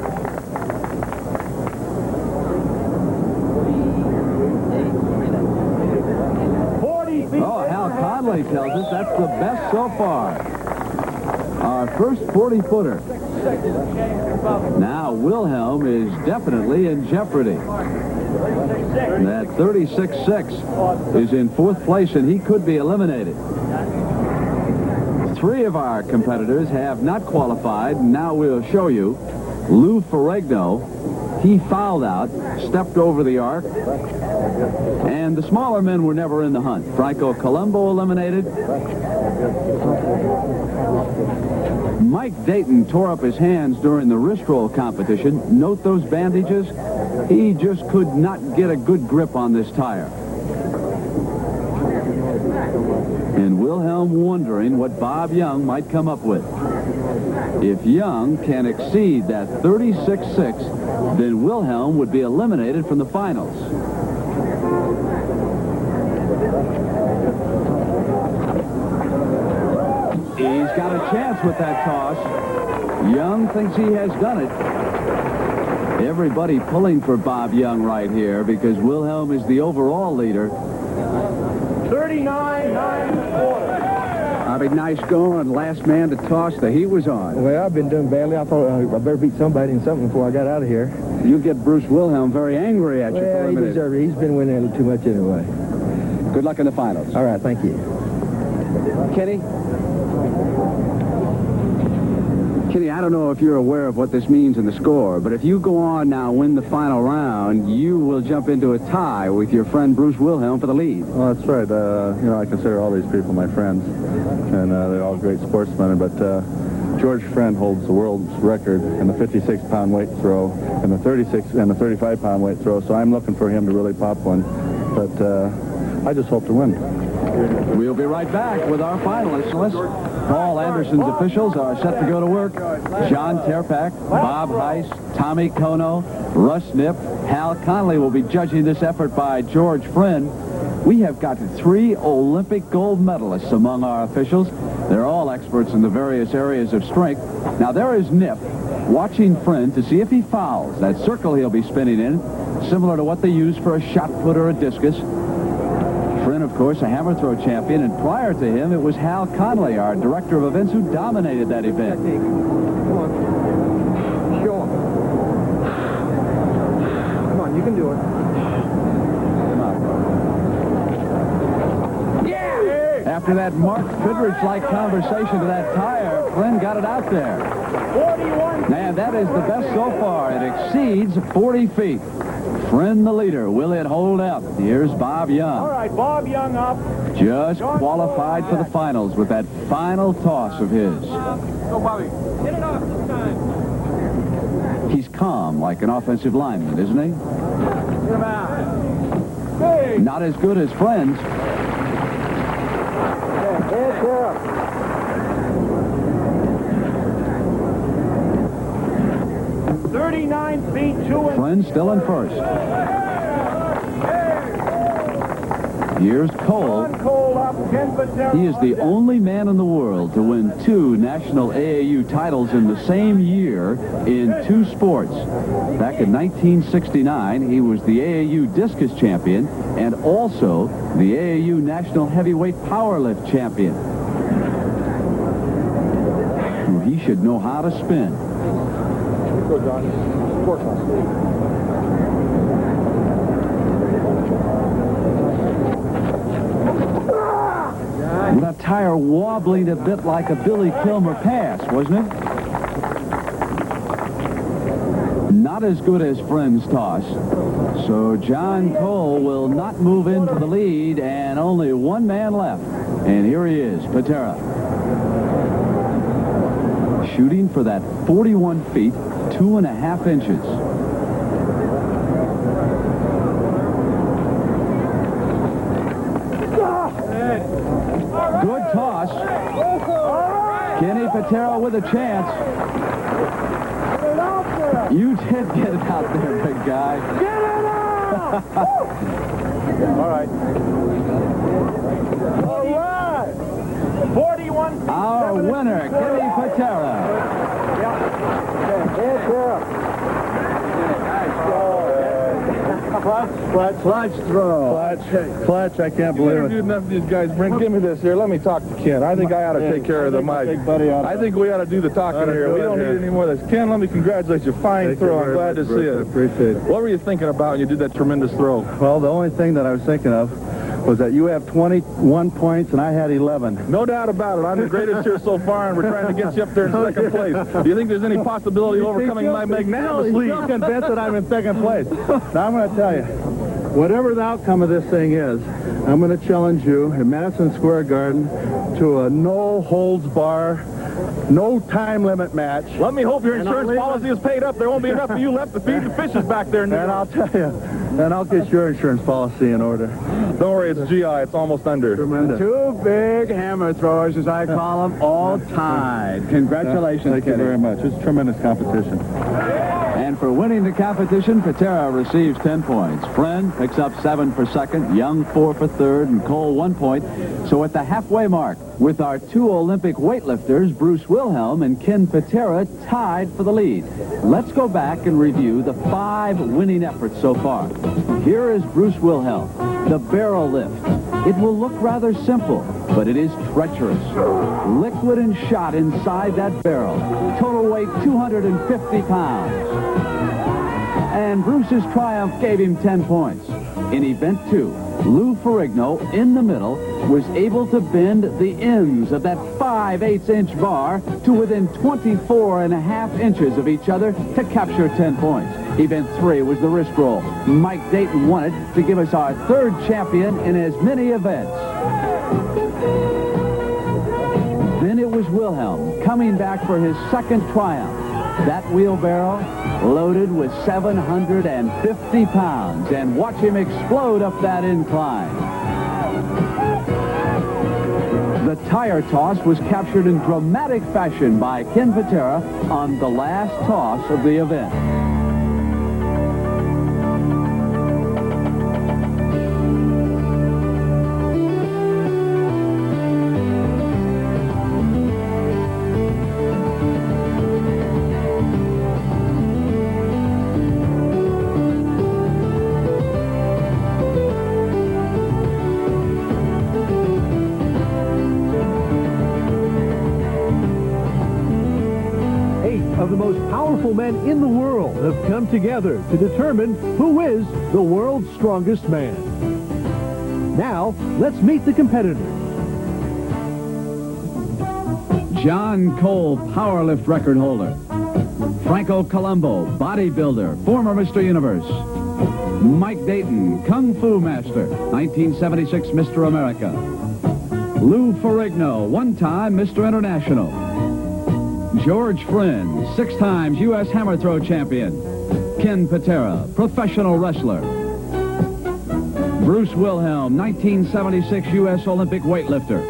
Oh, Hal Conley tells us that's the best so far. Our first 40-footer. Now Wilhelm is definitely in jeopardy. That 36-6 is in fourth place, and he could be eliminated. Three of our competitors have not qualified. Now we'll show you. Lou Ferrigno, he fouled out, stepped over the arc, and the smaller men were never in the hunt. Franco Colombo eliminated. Mike Dayton tore up his hands during the wrist roll competition. Note those bandages. He just could not get a good grip on this tire. And Wilhelm wondering what Bob Young might come up with. If Young can exceed that 36-6, then Wilhelm would be eliminated from the finals. He's got a chance with that toss. Young thinks he has done it. Everybody pulling for Bob Young right here because Wilhelm is the overall leader. 39 9 1/4. Bobby, nice going. Last man to toss. The heat was on. Well, I've been doing badly. I thought I better beat somebody in something before I got out of here. You get Bruce Wilhelm very angry at you for Well, a he minute. deserved it. He's been winning a little too much anyway. Good luck in the finals. All right, thank you. Kenny? Kenny, I don't know if you're aware of what this means in the score, but if you go on now, win the final round, you will jump into a tie with your friend Bruce Wilhelm for the lead. Well, that's right. I consider all these people my friends, and they're all great sportsmen. But George Friend holds the world's record in the 56-pound weight throw and the 36 and the 35-pound weight throw. So I'm looking for him to really pop one. But I just hope to win. We'll be right back with our finalists list. Paul Anderson's officials are set to go to work. John Terpak, Bob Heiss, Tommy Kono, Russ Nip, Hal Conley will be judging this effort by George Friend. We have got 3 Olympic gold medalists among our officials. They're all experts in the various areas of strength. Now, there is Nip watching Friend to see if he fouls. That circle he'll be spinning in, similar to what they use for a shot put or a discus. Friend, of course, a hammer throw champion, and prior to him, it was Hal Connolly, our director of events, who dominated that event. Come on. Show him. Come on, you can do it. After that Mark Fidrich-like conversation to that tire, Friend got it out there. 41. Man, that is the best so far. It exceeds 40 feet. Friend the leader. Will it hold up? Here's Bob Young. All right, Bob Young up. Just qualified for the finals with that final toss of his. Go, Bobby. Get it off this time. He's calm like an offensive lineman, isn't he? Get him out. Hey. Not as good as Friends. 39 feet, 2 inches. Friend still in first. Here's Cole. He is the only man in the world to win 2 national AAU titles in the same year in 2 sports. Back in 1969, he was the AAU discus champion and also the AAU national heavyweight powerlift champion. He should know how to spin. Go, John. Work on That tire wobbling a bit like a Billy Kilmer pass, wasn't it? Not as good as Friend's toss. So John Cole will not move into the lead, and only one man left. And here he is, Patera. Shooting for that 41 feet, 2.5 inches. Good toss. Kenny Patera with a chance. You did get it out there, big guy. Get it out! All right. 41 feet. Our winner, Kenny Patera. Clutch throw. Clutch, I can't believe it. Enough of these guys. Give me this here. Let me talk to Ken. I think I ought to take care of the mic. I think we ought to do the talking here. We don't need any more of this. Ken, let me congratulate you. Fine throw. I'm glad to see it. Appreciate it. What were you thinking about when you did that tremendous throw? Well, the only thing that I was thinking of was that you have 21 points and I had 11. No doubt about it. I'm the greatest here so far, and we're trying to get you up there in second place. Do you think there's any possibility of overcoming my magnanimous lead? You're convinced that I'm in second place. Now, I'm going to tell you, whatever the outcome of this thing is, I'm going to challenge you in Madison Square Garden to a no-holds-bar, no time limit match. Let me hope your insurance policy is paid up. There won't be enough of you left to feed the fishes back there. And I'll tell you, then I'll get your insurance policy in order. Don't worry, it's GI. It's almost under. Tremendous. 2 big hammer throwers, as I call them, all tied. Congratulations, Thank you Kenny. very much. It's tremendous competition. And for winning the competition, Patera receives 10 points. Friend picks up 7 for second, Young 4 for third, and Cole 1 point. So at the halfway mark, with our 2 Olympic weightlifters, Bruce Wilhelm and Ken Patera, tied for the lead. Let's go back and review the 5 winning efforts so far. Here is Bruce Wilhelm, the barrel lift. It will look rather simple, but it is treacherous. Liquid and shot inside that barrel. Total weight 250 pounds. And Bruce's triumph gave him 10 points. In event 2, Lou Ferrigno, in the middle, was able to bend the ends of that 5/8-inch bar to within 24.5 inches of each other to capture 10 points. Event 3 was the wrist roll. Mike Dayton won it to give us our 3rd champion in as many events. Then it was Wilhelm coming back for his 2nd triumph. That wheelbarrow loaded with 750 pounds, and watch him explode up that incline. The tire toss was captured in dramatic fashion by Ken Patera on the last toss of the event. of the most powerful men in the world have come together to determine who is the world's strongest man. Now, let's meet the competitors. John Cole, powerlift record holder. Franco Colombo, bodybuilder, former Mr. Universe. Mike Dayton, Kung Fu master, 1976 Mr. America. Lou Ferrigno, one-time Mr. International. George Flynn, 6 times U.S. hammer throw champion. Ken Patera, professional wrestler. Bruce Wilhelm, 1976 U.S. Olympic weightlifter.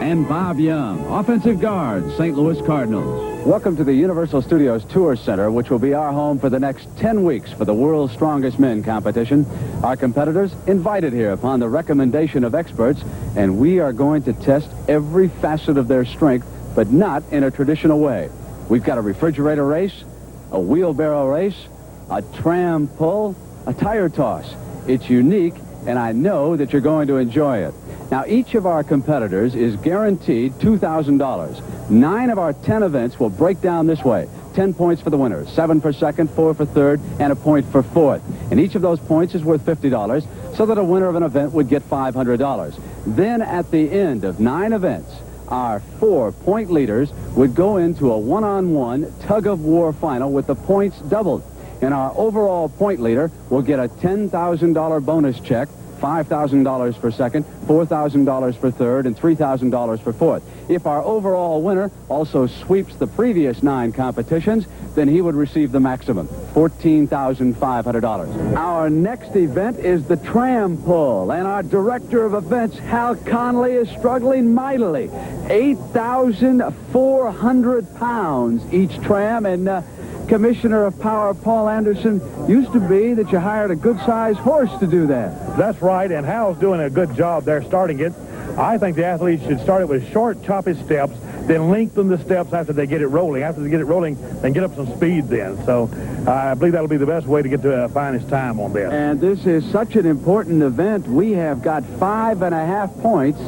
And Bob Young, offensive guard, St. Louis Cardinals. Welcome to the Universal Studios Tour Center, which will be our home for the next 10 weeks for the World's Strongest Men competition. Our competitors invited here upon the recommendation of experts, and we are going to test every facet of their strength, but not in a traditional way. We've got a refrigerator race, a wheelbarrow race, a tram pull, a tire toss. It's unique, and I know that you're going to enjoy it. Now, each of our competitors is guaranteed $2,000. 9 of our 10 events will break down this way. 10 points for the winner, 7 for second, 4 for third, and a point for fourth. And each of those points is worth $50, so that a winner of an event would get $500. Then, at the end of 9 events, our 4 point leaders would go into a one-on-one tug-of-war final with the points doubled. And our overall point leader will get a $10,000 bonus check, $5,000 for second, $4,000 for third, and $3,000 for fourth. If our overall winner also sweeps the previous 9 competitions, then he would receive the maximum, $14,500. Our next event is the tram pull, and our director of events, Hal Conley, is struggling mightily. 8,400 pounds each tram, and Commissioner of Power Paul Anderson, used to be that you hired a good-sized horse to do that. That's right, and Hal's doing a good job there starting it. I think the athletes should start it with short, choppy steps, then lengthen the steps after they get it rolling. After they get it rolling, then get up some speed then. So I believe that'll be the best way to get to a finest time on this. And this is such an important event. We have got 5.5 points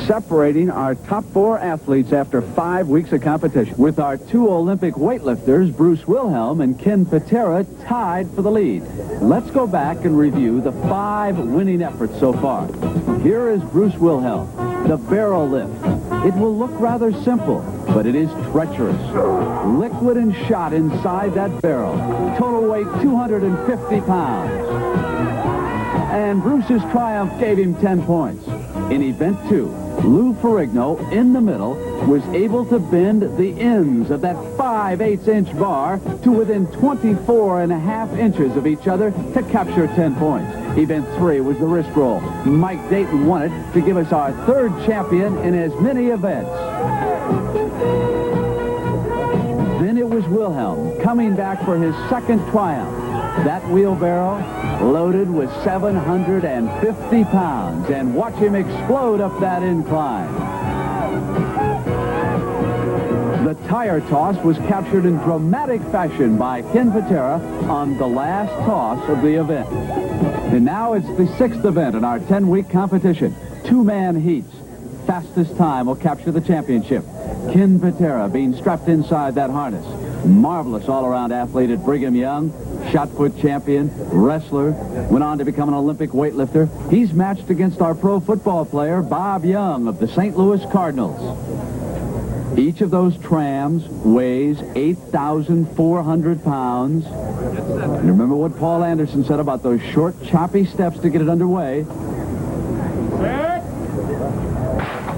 separating our top 4 athletes after 5 weeks of competition, with our 2 Olympic weightlifters, Bruce Wilhelm and Ken Patera, tied for the lead. Let's go back and review the 5 winning efforts so far. Here is Bruce Wilhelm, the barrel lift. It will look rather simple, but it is treacherous. Liquid and shot inside that barrel. Total weight 250 pounds. And Bruce's triumph gave him 10 points. In event 2, Lou Ferrigno, in the middle, was able to bend the ends of that 5/8-inch bar to within 24.5 inches of each other to capture 10 points. Event 3 was the wrist roll. Mike Dayton won it to give us our 3rd champion in as many events. Then it was Wilhelm coming back for his 2nd triumph. That wheelbarrow loaded with 750 pounds, and watch him explode up that incline. The tire toss was captured in dramatic fashion by Ken Patera on the last toss of the event. And now it's the 6th event in our 10-week competition. 2-man heats. Fastest time will capture the championship. Ken Patera being strapped inside that harness. Marvelous all-around athlete at Brigham Young. Shot put champion, wrestler, went on to become an Olympic weightlifter. He's matched against our pro football player, Bob Young of the St. Louis Cardinals. Each of those trams weighs 8,400 pounds. And remember what Paul Anderson said about those short, choppy steps to get it underway.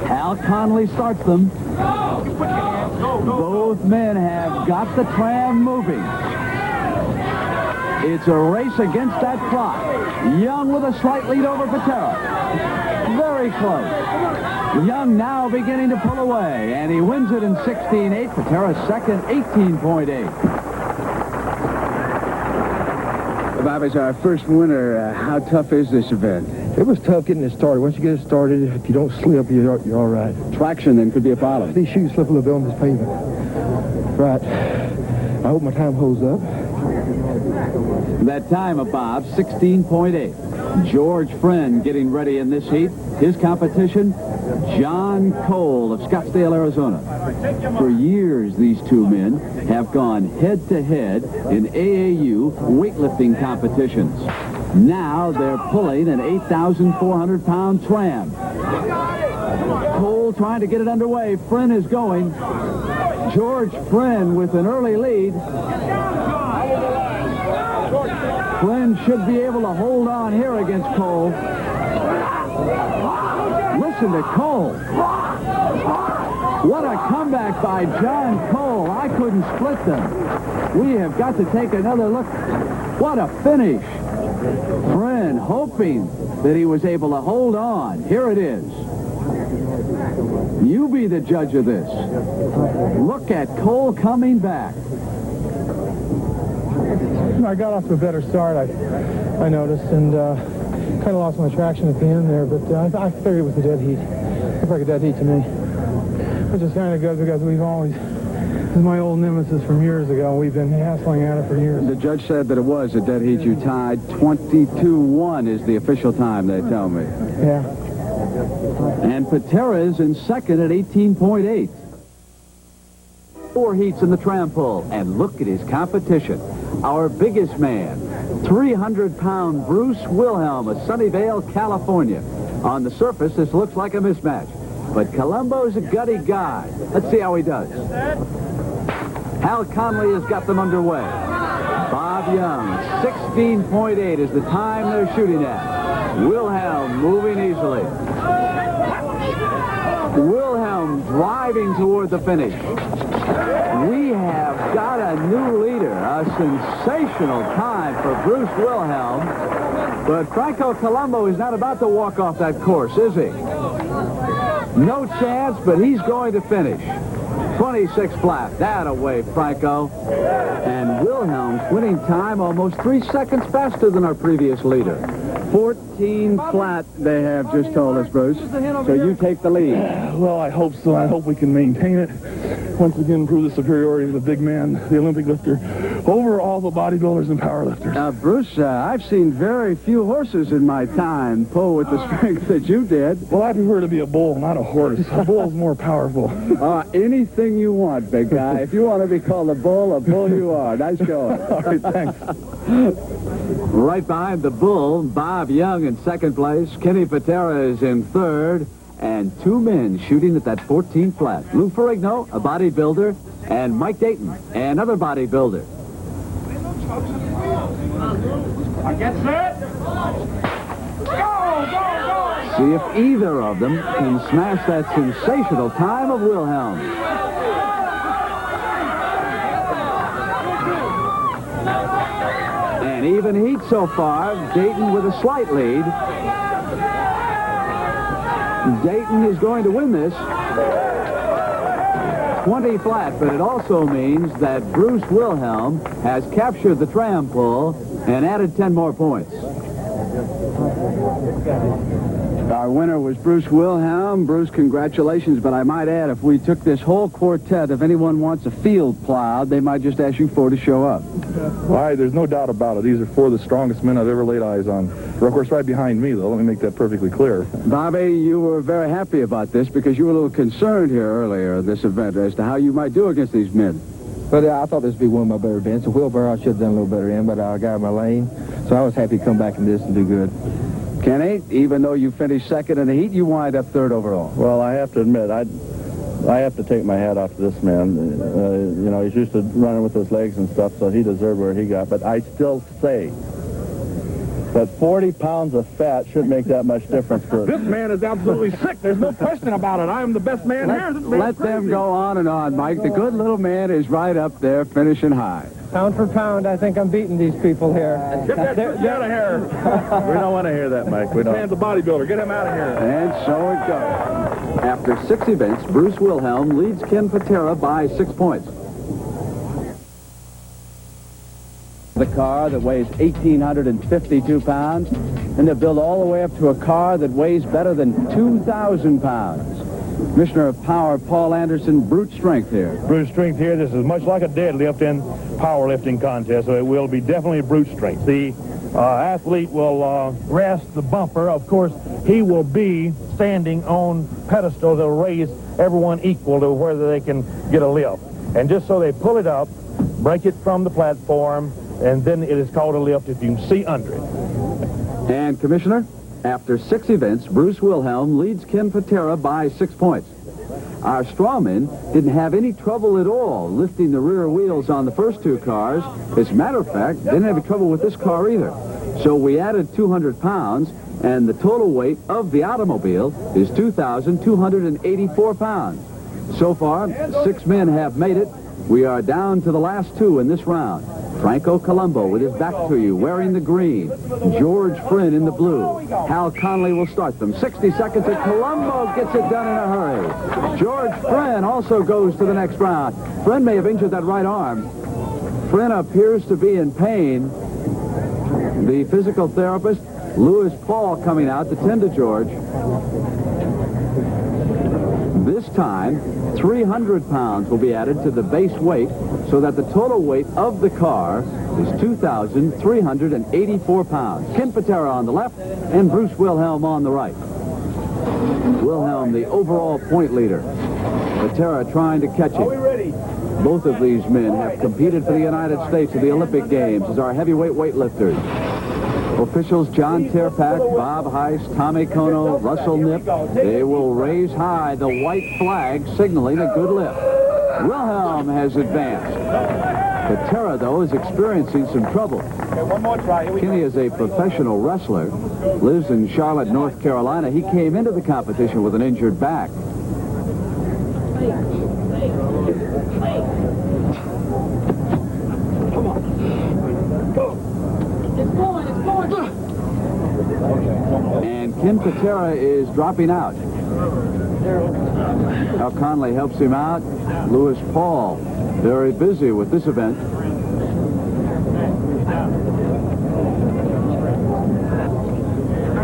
Hal Conley starts them. Both men have got the tram moving. It's a race against that clock. Young with a slight lead over Patera. Very close. Young now beginning to pull away, and he wins it in 16.8. Patera's second, 18.8. Bob, as our first winner, how tough is this event? It was tough getting it started. Once you get it started, if you don't slip, you're all right. Traction then could be a problem. These shoes slip a little bit on this pavement. Right. I hope my time holds up. That time of Bob, 16.8. George Friend getting ready in this heat. His competition, John Cole of Scottsdale, Arizona. For years, these two men have gone head-to-head in AAU weightlifting competitions. Now they're pulling an 8,400-pound tram. Cole trying to get it underway. Friend is going. George Friend with an early lead. Friend should be able to hold on here against Cole. Listen to Cole. What a comeback by John Cole. I couldn't split them. We have got to take another look. What a finish. Friend hoping that he was able to hold on. Here it is. You be the judge of this. Look at Cole coming back. I got off to a better start, I noticed, and kind of lost my traction at the end there, but I figured it was a dead heat. It looked like a dead heat to me. Which is kind of good because we've always, this is my old nemesis from years ago. We've been hassling at it for years. The judge said that it was a dead heat. You tied 22-1 is the official time, they tell me. Yeah. And Patera is in second at 18.8. 4 heats in the tram pull, and look at his competition. Our biggest man, 300-pound Bruce Wilhelm of Sunnyvale, California. On the surface, this looks like a mismatch, but Colombo's a gutty guy. Let's see how he does. Hal Conley has got them underway. Bob Young, 16.8 is the time they're shooting at. Wilhelm moving easily. Wilhelm driving toward the finish. We have got a new leader, a sensational time for Bruce Wilhelm. But Franco Colombo is not about to walk off that course, is he? No chance, but he's going to finish. 26 flat. That away, Franco. And Wilhelm's winning time almost 3 seconds faster than our previous leader. 14 flat, they have just told us, Bruce. So you take the lead. Well, I hope so. I hope we can maintain it. Once again, prove the superiority of the big man, the Olympic lifter, over all the bodybuilders and powerlifters. Bruce, I've seen very few horses in my time pull with the strength that you did. Well, I prefer to be a bull, not a horse. A bull's more powerful. Anything you want, big guy. If you want to be called a bull you are. Nice going. All right, thanks. Right behind the bull, Bob Young in second place. Kenny Patera is in third. And 2 men shooting at that 14 flat. Lou Ferrigno, a bodybuilder, and Mike Dayton, another bodybuilder. Get set. Go. See if either of them can smash that sensational time of Wilhelm. And even heat so far, Dayton with a slight lead. Dayton is going to win this 20 flat, but it also means that Bruce Wilhelm has captured the tram pull and added 10 more points. Our winner was Bruce Wilhelm. Bruce, congratulations, but I might add, if we took this whole quartet, if anyone wants a field plowed, they might just ask you four to show up. Why, there's no doubt about it. These are 4 of the strongest men I've ever laid eyes on. They're, of course, right behind me, though. Let me make that perfectly clear. Bobby, you were very happy about this because you were a little concerned here earlier in this event as to how you might do against these men. But I thought this would be one of my better events. The wheelbarrow I should have done a little better in, but I got my lane. So I was happy to come back in this and do good. Kenny, even though you finished second in the heat, you wind up third overall. Well, I have to admit, I have to take my hat off to this man. You know, he's used to running with his legs and stuff, so he deserved where he got. But I still say that 40 pounds of fat shouldn't make that much difference for This man is absolutely sick. There's no question about it. I am the best man here. This man's Let them crazy. go on and on, Mike. The good little man is right up there finishing high. Pound for pound, I think I'm beating these people here. Get that pussy out of here. We don't want to hear that, Mike. We This don't. man's a bodybuilder. Get him out of here. And so it goes. After 6 events, Bruce Wilhelm leads Ken Patera by 6 points. The car that weighs 1,852 pounds, and they're built all the way up to a car that weighs better than 2,000 pounds. Commissioner of Power, Paul Anderson, brute strength here. Brute strength here. This is much like a deadlift and powerlifting contest, so it will be definitely brute strength. The athlete will rest the bumper. Of course, he will be standing on pedestal that'll raise everyone equal to whether they can get a lift. And just so they pull it up, break it from the platform, and then it is called a lift if you can see under it. And, Commissioner, after 6 events, Bruce Wilhelm leads Ken Patera by 6 points. Our strawmen didn't have any trouble at all lifting the rear wheels on the first 2 cars. As a matter of fact, they didn't have any trouble with this car either. So we added 200 pounds, and the total weight of the automobile is 2,284 pounds. So far, 6 men have made it. We are down to the last 2 in this round. Franco Colombo with his back to you, wearing the green. George Friend in the blue. Hal Conley will start them. 60 seconds, and Colombo gets it done in a hurry. George Friend also goes to the next round. Friend may have injured that right arm. Friend appears to be in pain. The physical therapist, Louis Paul, coming out to tend to George. This time, 300 pounds will be added to the base weight so that the total weight of the car is 2,384 pounds. Ken Patera on the left and Bruce Wilhelm on the right. Wilhelm, the overall point leader. Patera trying to catch him. Both of these men have competed for the United States at the Olympic Games as our heavyweight weightlifters. Officials John Terpak, Bob Heist, Tommy Kono, Russell Nip, they will raise high the white flag signaling a good lift. Wilhelm has advanced. Patera, though, is experiencing some trouble. Kenny is a professional wrestler, lives in Charlotte, North Carolina. He came into the competition with an injured back. And Ken Patera is dropping out. Al Conley helps him out. Louis Paul, very busy with this event.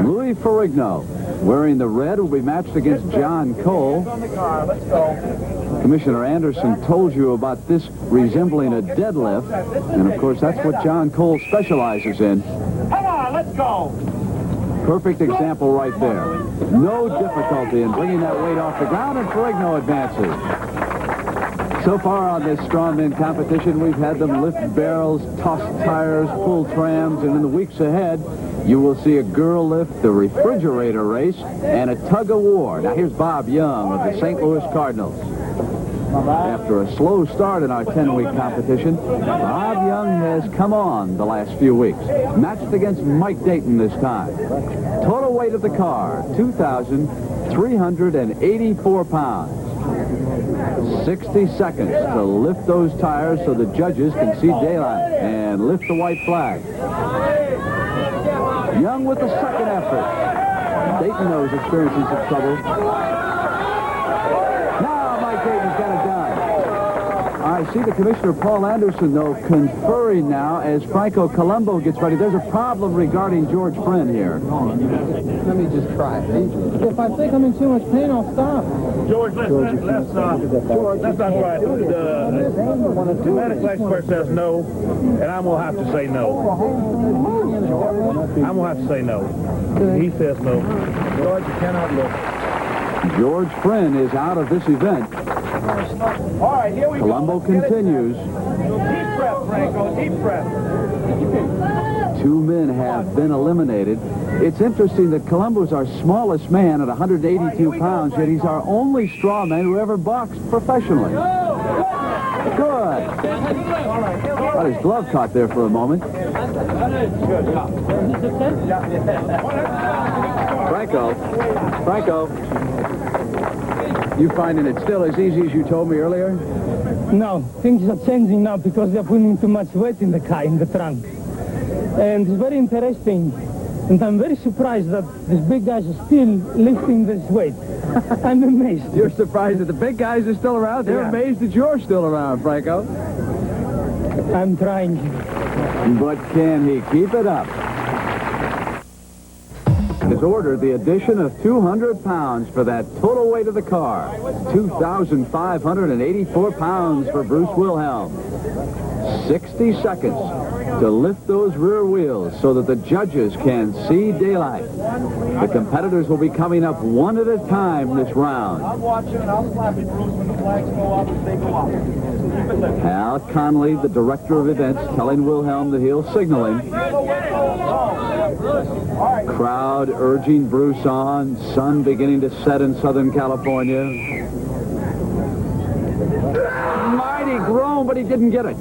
Louis Ferrigno, wearing the red, will be matched against John Cole. Commissioner Anderson told you about this resembling a deadlift, and of course that's what John Cole specializes in. Come on, let's go. Perfect example right there. No difficulty in bringing that weight off the ground, and Ferrigno advances. So far on this strongman competition, we've had them lift barrels, toss tires, pull trams, and in the weeks ahead, you will see a girl lift, the refrigerator race, and a tug of war. Now here's Bob Young of the St. Louis Cardinals. After a slow start in our 10-week competition, Bob Young has come on the last few weeks. Matched against Mike Dayton this time. Total weight of the car, 2,384 pounds. 60 seconds to lift those tires so the judges can see daylight and lift the white flag. Young with the second effort. Dayton, though, is experiencing some trouble. Now Mike Dayton's got it done. I see the Commissioner Paul Anderson, though, conferring now as Franco Colombo gets ready. There's a problem regarding George Friend here. Let me just try it. If I think I'm in too much pain, I'll stop. George, let's not try it. The medical expert says no, and I'm going to have to say no. I'm going to have to say no. He says no. George, you cannot look. George Friend is out of this event. All right, here we Colombo continues. Deep breath, Franco, deep breath. 2 men have been eliminated. It's interesting that Colombo's our smallest man at 182 pounds, yet he's our only straw man who ever boxed professionally. Good. Got his glove caught there for a moment. Franco, you finding it still as easy as you told me earlier? No, things are changing now because they're putting too much weight in the car, in the trunk. And it's very interesting. And I'm very surprised that these big guys are still lifting this weight. I'm amazed. You're surprised that the big guys are still around? They're amazed that you're still around, Franco. I'm trying. But can he keep it up? Has ordered the addition of 200 pounds for that total weight of the car. 2,584 pounds for Bruce Wilhelm. 60 seconds. to lift those rear wheels so that the judges can see daylight. The competitors will be coming up one at a time this round. I'm watching and I'll slap you, Bruce, when the flags go up and they go up. Keep it lifted. Al Conley, the director of events, telling Wilhelm that he'll signal him. Crowd urging Bruce on. Sun beginning to set in Southern California. Mighty groan, but he didn't get it.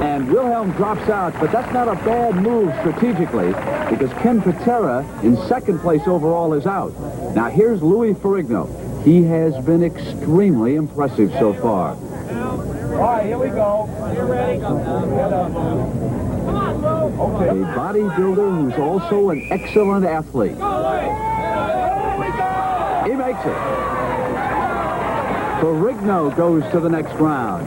And Wilhelm drops out, but that's not a bad move strategically because Ken Patera, in second place overall, is out. Now here's Louis Ferrigno. He has been extremely impressive so far. All right, here we go. You ready? A bodybuilder who's also an excellent athlete. He makes it. Ferrigno goes to the next round.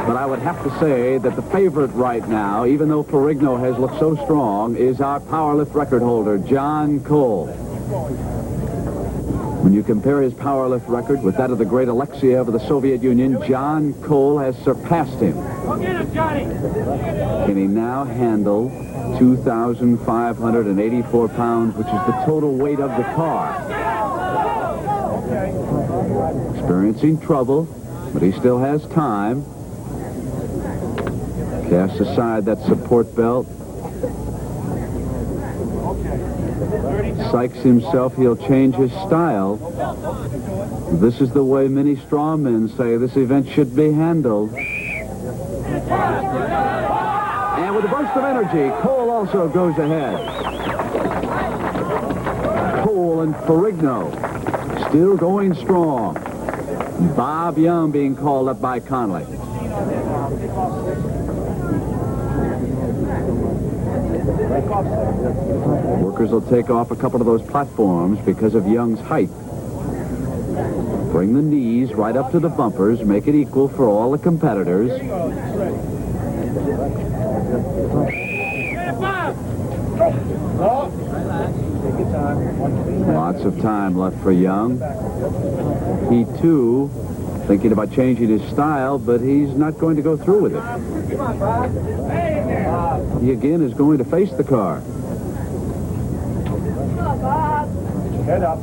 But I would have to say that the favorite right now, even though Ferrigno has looked so strong, is our powerlift record holder, John Cole. When you compare his powerlift record with that of the great Alexiev of the Soviet Union, John Cole has surpassed him. Can he now handle 2,584 pounds, which is the total weight of the car? Experiencing trouble, but he still has time. Casts aside that support belt. Sykes himself, he'll change his style. This is the way many strawmen say this event should be handled. And with a burst of energy, Cole also goes ahead. Cole and Ferrigno still going strong. Bob Young being called up by Conley. Workers will take off a couple of those platforms because of Young's height. Bring the knees right up to the bumpers, make it equal for all the competitors. Lots of time left for Young. He, too, thinking about changing his style, but he's not going to go through with it. He again is going to face the car. Head up.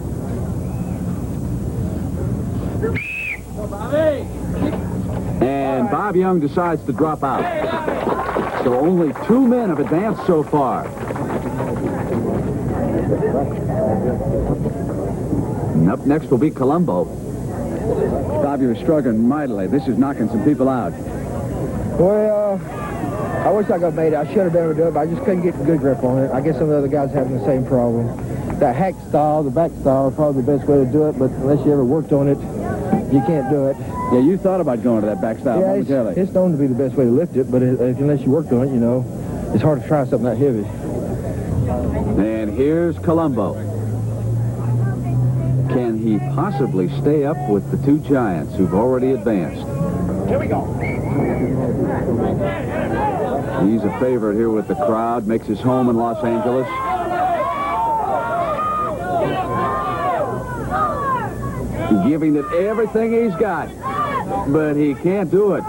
And Bob Young decides to drop out. So only 2 men have advanced so far. And up next will be Colombo. Bob, you're struggling mightily. This is knocking some people out. Well, I wish I got made it. I should have been able to do it, but I just couldn't get a good grip on it. I guess some of the other guys having the same problem. That hack style, the back style, is probably the best way to do it, but unless you ever worked on it, you can't do it. Yeah, you thought about going to that back style momentarily. It's known to be the best way to lift it, but unless you worked on it, you know, it's hard to try something that heavy. And here's Colombo. Can he possibly stay up with the two giants who've already advanced? Here we go. He's a favorite here with the crowd, makes his home in Los Angeles. Giving it everything he's got, but he can't do it.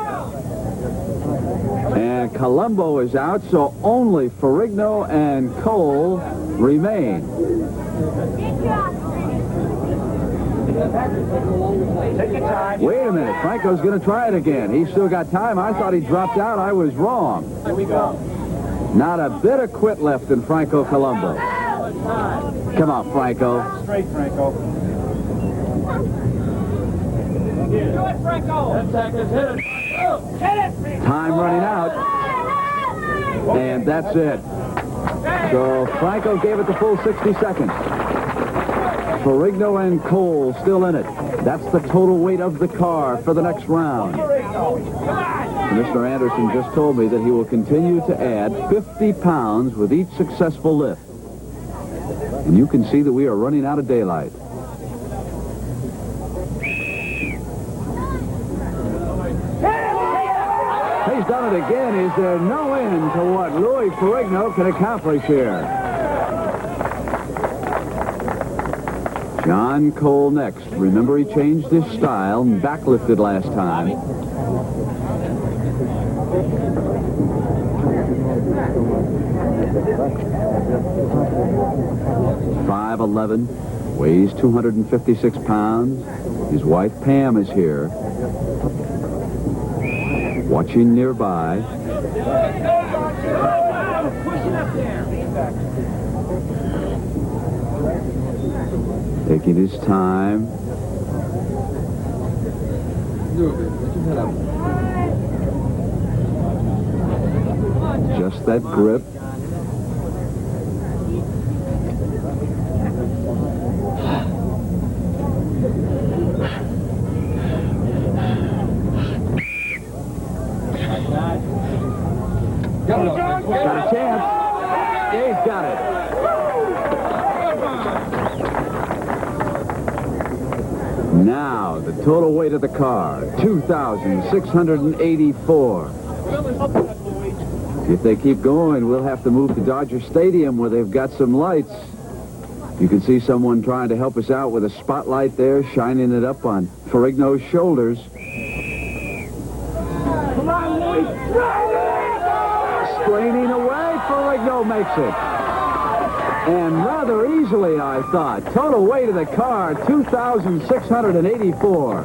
And Colombo is out, so only Ferrigno and Cole remain. Wait a minute, Franco's going to try it again. He's still got time. I thought he dropped out. I was wrong. Here we go. Not a bit of quit left in Franco Colombo. Come on, Franco. Straight, Franco. Do it, Franco. 10 seconds. Hit it. Hit it. Time running out. And that's it. So Franco gave it the full 60 seconds. Ferrigno and Cole still in it. That's the total weight of the car for the next round. Commissioner Anderson just told me that he will continue to add 50 pounds with each successful lift. And you can see that we are running out of daylight. He's done it again. Is there no end to what Louis Ferrigno can accomplish here? John Cole next. Remember, he changed his style and backlifted last time. .5'11", weighs 256 pounds. His wife Pam is here, watching nearby. Taking his time. Just that grip. Got a chance. Dave's got it. Now, the total weight of the car, 2,684. If they keep going, we'll have to move to Dodger Stadium where they've got some lights. You can see someone trying to help us out with a spotlight there, shining it up on Ferrigno's shoulders. Come on, Louis. Straining away, Ferrigno makes it. And rather easily, I thought. Total weight of the car, 2,684.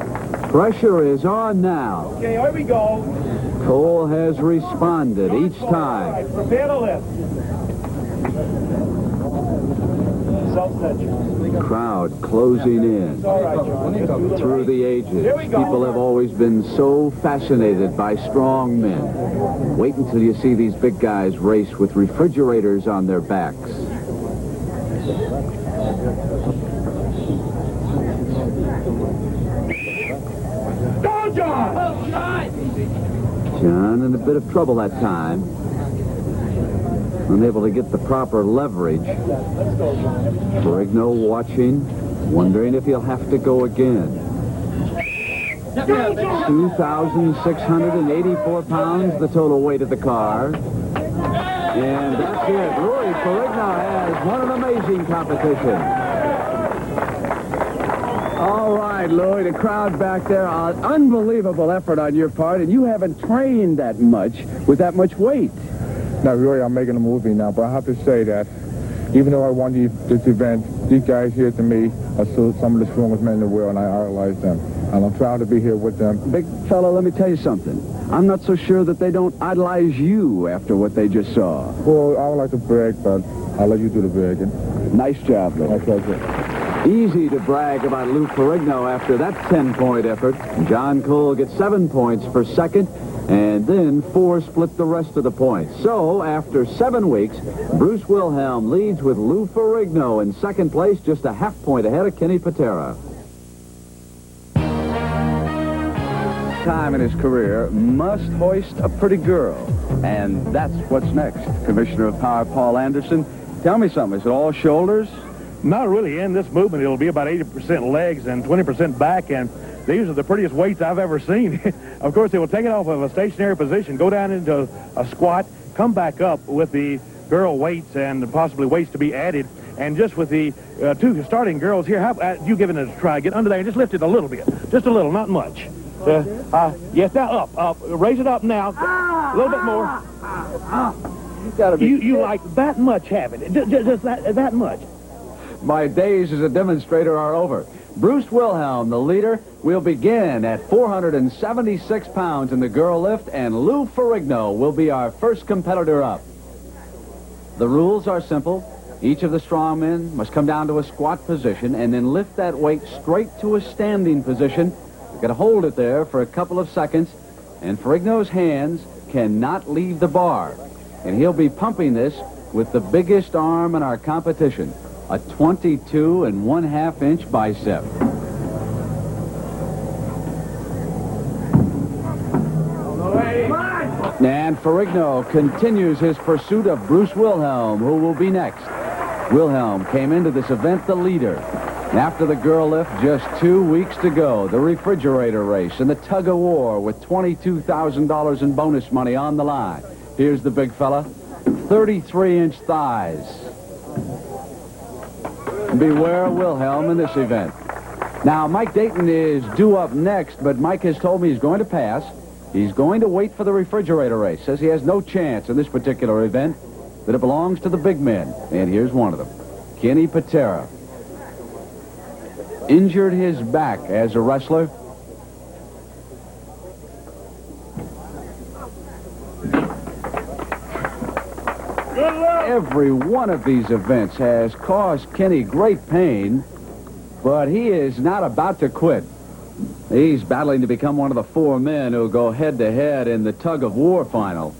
Pressure is on now. Okay, here we go. Cole has responded each time. All right, prepare to lift. Self-touch. Crowd closing in. All right, John. Just do the Through right. the ages, Here we go. people have always been so fascinated by strong men. Wait until you see these big guys race with refrigerators on their backs. Go, John! John in a bit of trouble that time. Unable to get the proper leverage. Ferrigno watching, wondering if he'll have to go again. 2,684 pounds, the total weight of the car. And that's it. Louis Ferrigno has won an amazing competition. All right, Louis, the crowd back there, unbelievable effort on your part, and you haven't trained that much with that much weight. Now, really, I'm making a movie now, but I have to say that even though I won this event, these guys here to me are still some of the strongest men in the world, and I idolize them. And I'm proud to be here with them. Big fella, let me tell you something. I'm not so sure that they don't idolize you after what they just saw. Well, I would like to brag, but I'll let you do the bragging. Nice job, Louis. My pleasure. Easy to brag about Lou Ferrigno after that 10-point effort. John Cole gets 7 points for second, and then 4 split the rest of the points. So, after 7 weeks, Bruce Wilhelm leads with Lou Ferrigno in second place, just a half point ahead of Kenny Patera. Time in his career must hoist a pretty girl, and that's what's next. Commissioner of Power Paul Anderson, tell me something. Is it all shoulders? Not really. In this movement, it'll be about 80% legs and 20% back, and these are the prettiest weights I've ever seen. Of course, they will take it off of a stationary position, go down into a squat, come back up with the girl weights and possibly weights to be added. And just with the 2 starting girls here, how you giving it a try? Get under there and just lift it a little bit. Just a little, not much. Yes, now up. Raise it up now. A little bit more. You like that much, have it. Just that much. My days as a demonstrator are over. Bruce Wilhelm, the leader, will begin at 476 pounds in the girl lift, and Lou Ferrigno will be our first competitor up. The rules are simple. Each of the strongmen must come down to a squat position and then lift that weight straight to a standing position. You've got to hold it there for a couple of seconds, and Ferrigno's hands cannot leave the bar. And he'll be pumping this with the biggest arm in our competition, a 22 1/2 inch bicep. And Ferrigno continues his pursuit of Bruce Wilhelm, who will be next. Wilhelm came into this event the leader. And after the girl lift, just 2 weeks to go, the refrigerator race and the tug of war with $22,000 in bonus money on the line. Here's the big fella, 33-inch thighs. Beware Wilhelm in this event. Now, Mike Dayton is due up next, but Mike has told me he's going to pass. He's going to wait for the refrigerator race. Says he has no chance in this particular event, that it belongs to the big men. And here's one of them, Kenny Patera. Injured his back as a wrestler. Every one of these events has caused Kenny great pain, but he is not about to quit. He's battling to become one of the 4 men who go head-to-head in the tug-of-war final.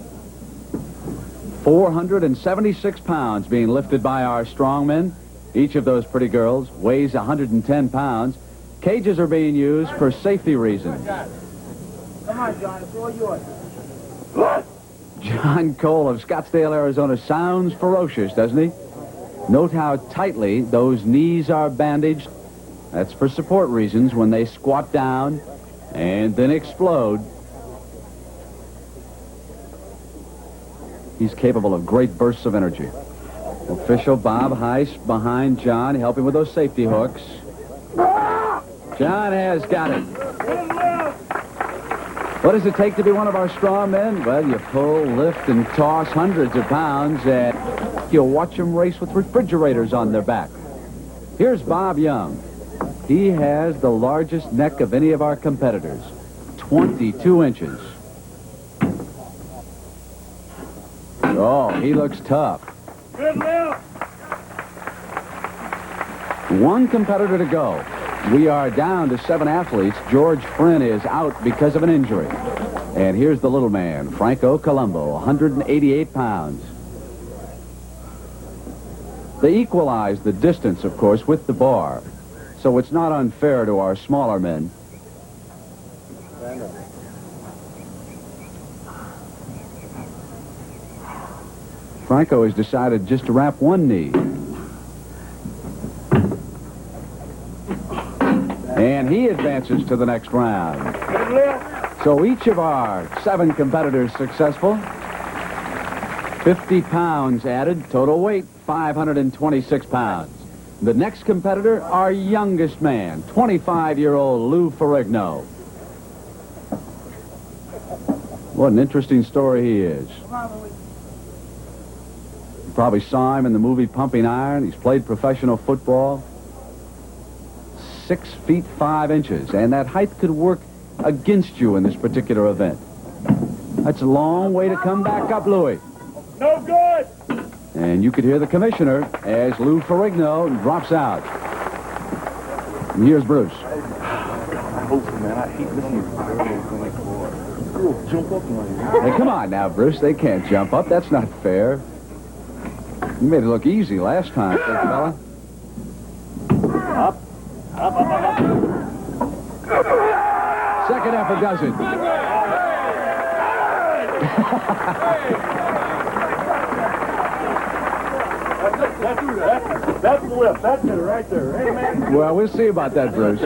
476 pounds being lifted by our strongmen. Each of those pretty girls weighs 110 pounds. Cages are being used for safety reasons. Come on, John, it's all yours. John Cole of Scottsdale, Arizona sounds ferocious, doesn't he? Note how tightly those knees are bandaged. That's for support reasons when they squat down and then explode. He's capable of great bursts of energy. Official Bob Heiss behind John, helping with those safety hooks. John has got it. What does it take to be one of our strong men? Well, you pull, lift, and toss hundreds of pounds, and you'll watch them race with refrigerators on their back. Here's Bob Young. He has the largest neck of any of our competitors, 22 inches. Oh, he looks tough. Good, Lil. One competitor to go. We are down to 7 athletes. George Friend is out because of an injury. And here's the little man, Franco Colombo, 188 pounds. They equalize the distance, of course, with the bar. So it's not unfair to our smaller men. Franco has decided just to wrap one knee. And he advances to the next round. So each of our 7 competitors successful. 50 pounds added, total weight 526 pounds. The next competitor, our youngest man, 25-year-old Lou Ferrigno. What an interesting story he is. You probably saw him in the movie Pumping Iron. He's played professional football. 6 feet 5 inches, and that height could work against you in this particular event. That's a long way to come back up, Louis. No good. And you could hear the commissioner as Lou Ferrigno drops out. And here's Bruce. Hey, come on now, Bruce. They can't jump up. That's not fair. You made it look easy last time, big fella. Up. Up, up, up, up. Second effort does it. That's the whip. That's it right there. Hey, man. Well, we'll see about that, Bruce.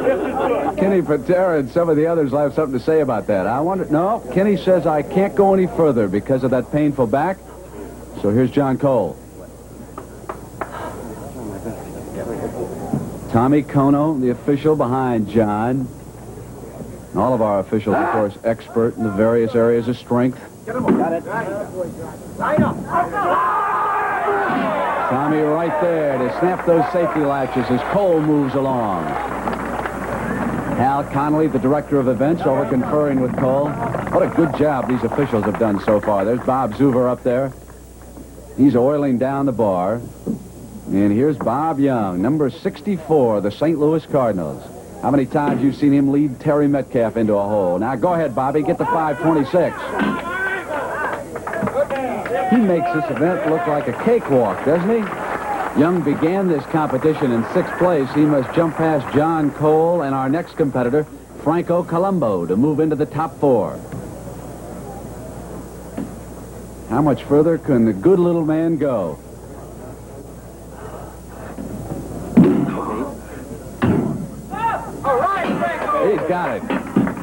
Kenny Patera and some of the others will have something to say about that. I wonder. No, Kenny says I can't go any further because of that painful back. So here's John Cole. Tommy Kono, the official behind John. And all of our officials, of course, expert in the various areas of strength. Got it. Tommy right there to snap those safety latches as Cole moves along. Hal Connolly, the director of events, over conferring with Cole. What a good job these officials have done so far. There's Bob Zuver up there. He's oiling down the bar. And here's Bob Young, number 64, the St. Louis Cardinals. How many times you've seen him lead Terry Metcalf into a hole? Now go ahead, Bobby, get the 526. He makes this event look like a cakewalk, doesn't he? Young began this competition in 6th place. He must jump past John Cole and our next competitor, Franco Colombo, to move into the top 4. How much further can the good little man go? He's got it.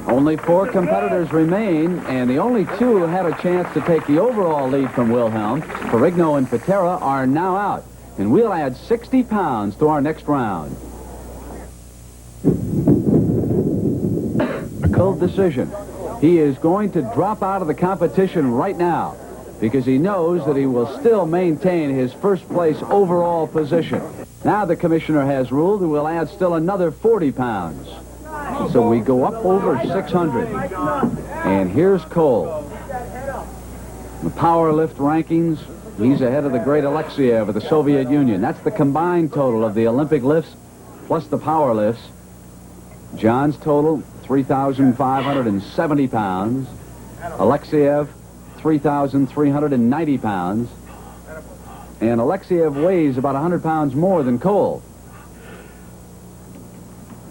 Only 4 competitors remain, and the only 2 who had a chance to take the overall lead from Wilhelm, Ferrigno and Patera, are now out. and we'll add 60 pounds to our next round. A cold decision. He is going to drop out of the competition right now because he knows that he will still maintain his first place overall position. Now the commissioner has ruled that we'll add still another 40 pounds. So we go up over 600. And here's Cole. The power lift rankings, he's ahead of the great Alexiev of the Soviet Union. That's the combined total of the Olympic lifts plus the power lifts. John's total, 3,570 pounds. Alexiev, 3,390 pounds. And Alexiev weighs about 100 pounds more than Cole.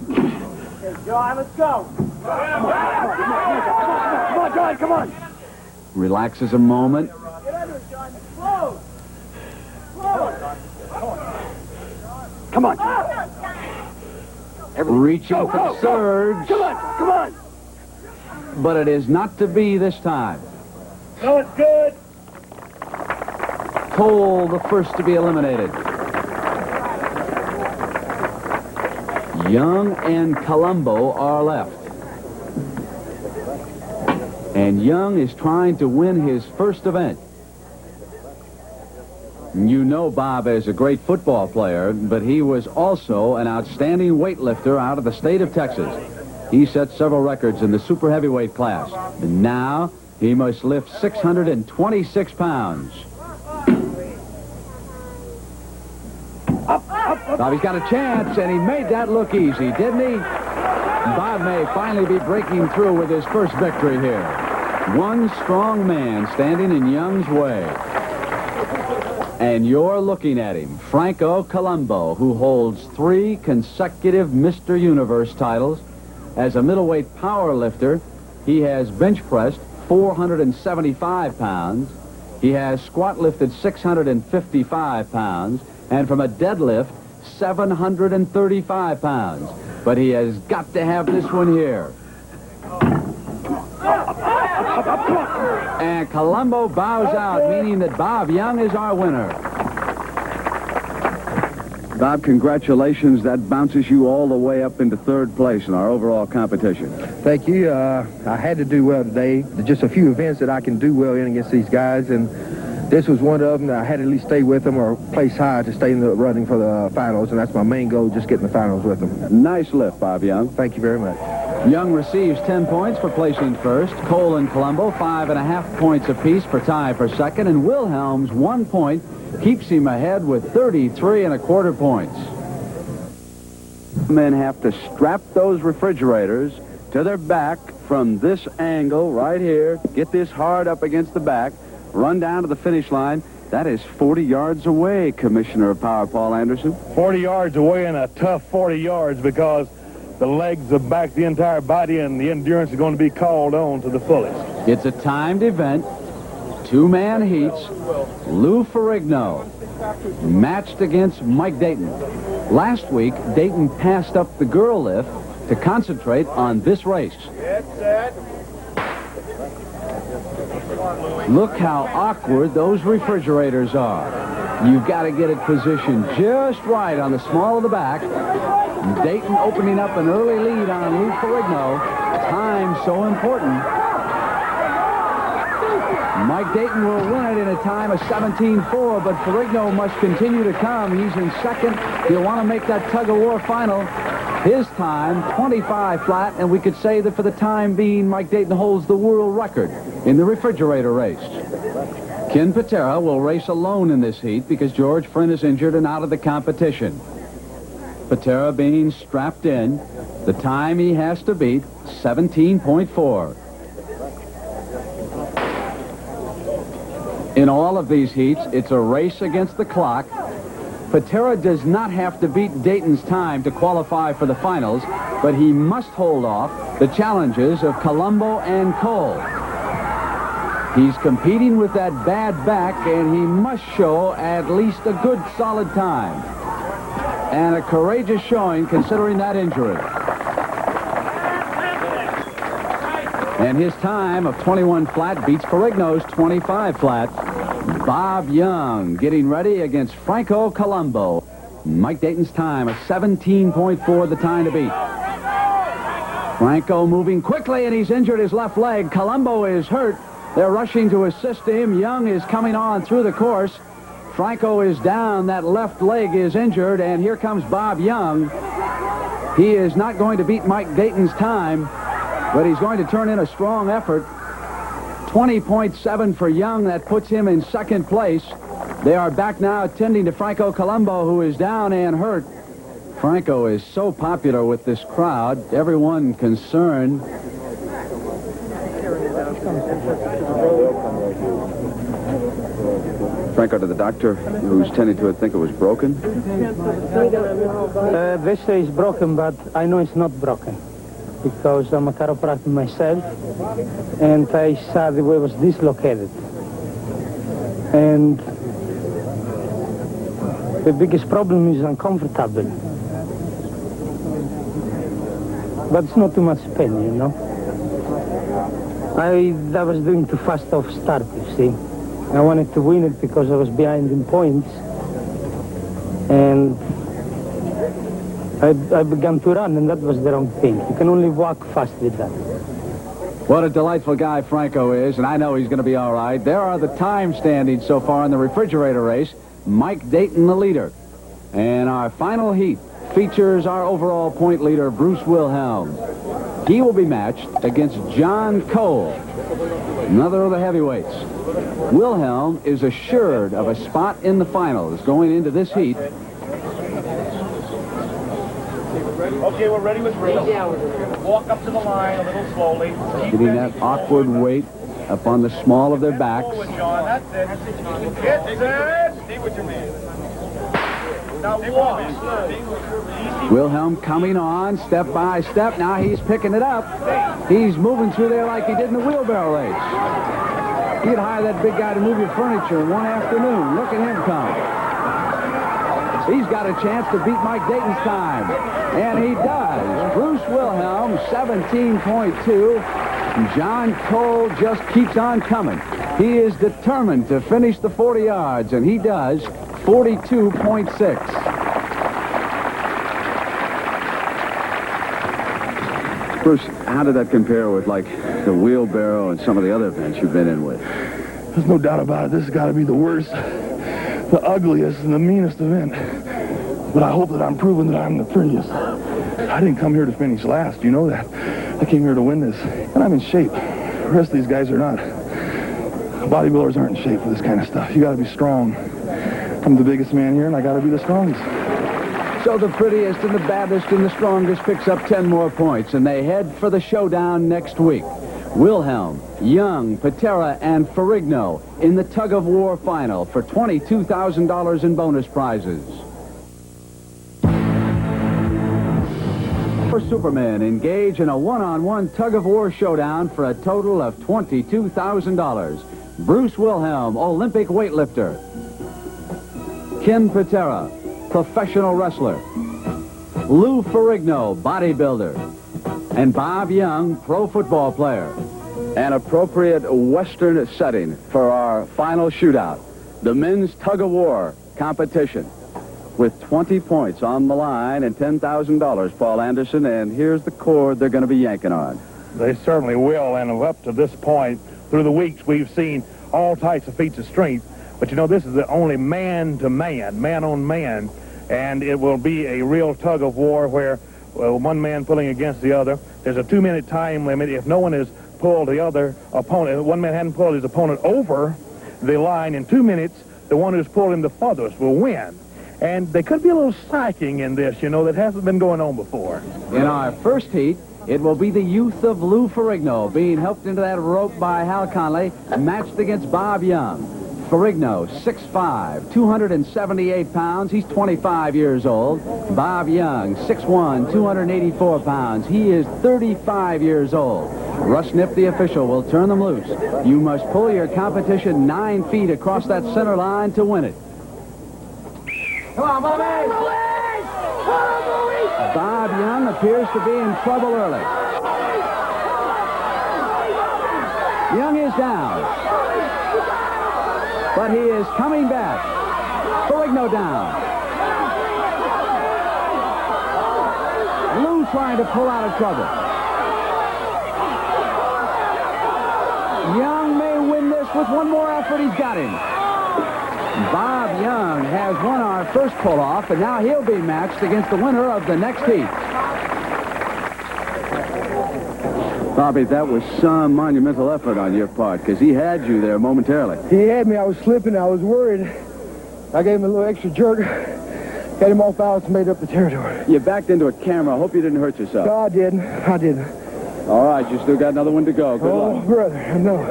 Okay, John, let's go. Come on, John, come on. Relaxes a moment. Get under it, John. Slow. Slow. Come on. Reaching for the surge. Come on, come on. But it is not to be this time. No, it's good. Cole, the first to be eliminated. Young and Colombo are left. And Young is trying to win his first event. You know Bob is a great football player, but he was also an outstanding weightlifter out of the state of Texas. He set several records in the super heavyweight class. And now he must lift 626 pounds. Bobby's got a chance, and he made that look easy, didn't he? Bob may finally be breaking through with his first victory here. One strong man standing in Young's way. And you're looking at him, Franco Colombo, who holds 3 consecutive Mr. Universe titles. As a middleweight power lifter, he has bench pressed 475 pounds. He has squat lifted 655 pounds. And from a deadlift, 735 pounds. But he has got to have this one here. And Colombo bows out, meaning that Bob Young is our winner. Bob, congratulations. That bounces you all the way up into 3rd place in our overall competition. Thank you. I had to do well today. There's just a few events that I can do well in against these guys, and this was one of them that I had to at least stay with them or place high to stay in the running for the finals, and that's my main goal, just getting the finals with them. Nice lift, Bob Young. Thank you very much. Young receives 10 points for placing first. Cole and Colombo, 5.5 points apiece for tie for second, and Wilhelm's 1 point keeps him ahead with 33.25 points. Men have to strap those refrigerators to their back from this angle right here, get this hard up against the back, run down to the finish line. That is 40 yards away, Commissioner of Power Paul Anderson. 40 yards away, and a tough 40 yards because the legs, the back, the entire body, and the endurance is going to be called on to the fullest. It's a timed event. 2-man heats. Lou Ferrigno matched against Mike Dayton. Last week, Dayton passed up the girl lift to concentrate on this race. Get set. Look how awkward those refrigerators are. You've got to get it positioned just right on the small of the back. Dayton opening up an early lead on Lou Ferrigno. Time so important. Mike Dayton will win it in a time of 17.4, but Ferrigno must continue to come. He's in second. He'll want to make that tug-of-war final. His time, 25 flat, and we could say that for the time being, Mike Dayton holds the world record in the refrigerator race. Ken Patera will race alone in this heat because George Friend is injured and out of the competition. Patera being strapped in, the time he has to beat, 17.4. In all of these heats, it's a race against the clock. Patera does not have to beat Dayton's time to qualify for the finals, but he must hold off the challenges of Colombo and Cole. He's competing with that bad back, and he must show at least a good solid time. And a courageous showing considering that injury. And his time of 21 flat beats Ferrigno's 25 flat. Bob Young getting ready against Franco Colombo. Mike Dayton's time, a 17.4 the time to beat. Franco moving quickly, and he's injured his left leg. Colombo is hurt. They're rushing to assist him. Young is coming on through the course. Franco is down. That left leg is injured, and here comes Bob Young. He is not going to beat Mike Dayton's time, but he's going to turn in a strong effort. 20.7 for Young. That puts him in second place. They are back now attending to Franco Colombo, who is down and hurt. Franco is so popular with this crowd. Everyone concerned. Franco, to the doctor who's tending to it think it was broken? They say it's broken, but I know it's not broken because I'm a chiropractor myself, and I saw the way it was dislocated. And the biggest problem is uncomfortable. But it's not too much pain, you know. I was doing too fast off start, you see. I wanted to win it because I was behind in points. And I began to run, and that was the wrong thing. You can only walk fast with that. What a delightful guy Franco is, and I know he's going to be all right. There are the time standings so far in the refrigerator race. Mike Dayton, the leader. And our final heat features our overall point leader, Bruce Wilhelm. He will be matched against John Cole, another of the heavyweights. Wilhelm is assured of a spot in the finals going into this heat. Okay, we're ready with Bruce. Walk up to the line a little slowly. Getting that awkward weight up on the small of their backs. John, that's it. Get set. Stay with your man. Now walk. Wilhelm coming on step by step. Now he's picking it up. He's moving through there like he did in the wheelbarrow race. You'd hire that big guy to move your furniture in one afternoon. Look at him come. He's got a chance to beat Mike Dayton's time. And he does. Bruce Wilhelm, 17.2. John Cole just keeps on coming. He is determined to finish the 40 yards, and he does. 42.6. Bruce, how did that compare with, like, the wheelbarrow and some of the other events you've been in with? There's no doubt about it. This has got to be the worst, the ugliest, and the meanest event. But I hope that I'm proving that I'm the prettiest. I didn't come here to finish last. You know that. I came here to win this. And I'm in shape. The rest of these guys are not. Bodybuilders aren't in shape for this kind of stuff. You got to be strong. I'm the biggest man here, and I got to be the strongest. So the prettiest and the baddest and the strongest picks up 10 more points, and they head for the showdown next week. Wilhelm, Young, Patera, and Ferrigno in the tug-of-war final for $22,000 in bonus prizes. For Superman, engage in a one-on-one tug-of-war showdown for a total of $22,000. Bruce Wilhelm, Olympic weightlifter. Ken Patera, professional wrestler. Lou Ferrigno, bodybuilder. And Bob Young, pro football player. An appropriate Western setting for our final shootout, the men's tug-of-war competition. With 20 points on the line and $10,000, Paul Anderson, and here's the cord they're going to be yanking on. They certainly will, and up to this point, through the weeks, we've seen all types of feats of strength. But, you know, this is the only man-to-man, man-on-man, and it will be a real tug-of-war where one man pulling against the other. There's a 2-minute time limit. If no one has pulled the other opponent, one man hadn't pulled his opponent over the line in 2 minutes, the one who's pulled him the farthest will win. And there could be a little psyching in this, you know, that hasn't been going on before. In our first heat, it will be the youth of Lou Ferrigno being helped into that rope by Hal Connolly, matched against Bob Young. Ferrigno, 6'5", 278 pounds. He's 25 years old. Bob Young, 6'1", 284 pounds. He is 35 years old. Russ Nip, the official, will turn them loose. You must pull your competition 9 feet across that center line to win it. Come on, Bobby! Bob Young appears to be in trouble early. Young is down. but he is coming back. Ferrigno down. Lou trying to pull out of trouble. Young may win this with one more effort. He's got him. Bob Young has won our first pull-off, and now he'll be matched against the winner of the next heat. Bobby, that was some monumental effort on your part, because he had you there momentarily. He had me. I was slipping. I was worried. I gave him a little extra jerk. Got him off balance and made up the territory. You backed into a camera. I hope you didn't hurt yourself. No, I didn't. I didn't. All right, you still got another one to go. Good luck. Oh, brother, I know.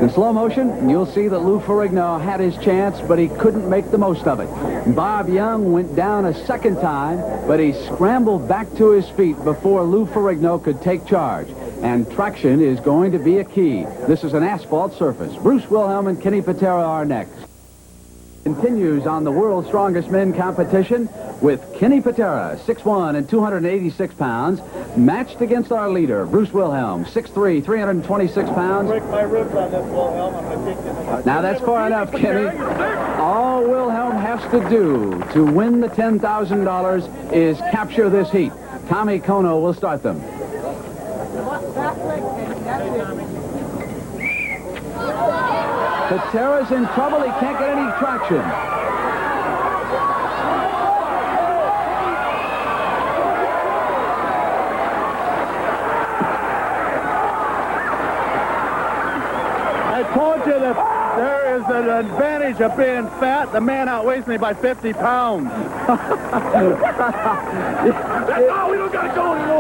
In slow motion, you'll see that Lou Ferrigno had his chance, but he couldn't make the most of it. Bob Young went down a second time, but he scrambled back to his feet before Lou Ferrigno could take charge. And traction is going to be a key. This is an asphalt surface. Bruce Wilhelm and Kenny Patera are next. Continues on the World's Strongest Men competition with Kenny Patera, 6'1" and 286 pounds, matched against our leader, Bruce Wilhelm, 6'3", 326 pounds. Break my ribs on this, Wilhelm. I'm going to take this. Now that's far enough, Kenny. All Wilhelm has to do to win the $10,000 is capture this heat. Tommy Kono will start them. Patera's in trouble. He can't get any traction. I told you that there is an advantage of being fat. The man outweighs me by 50 pounds. Oh, we don't got to go anymore.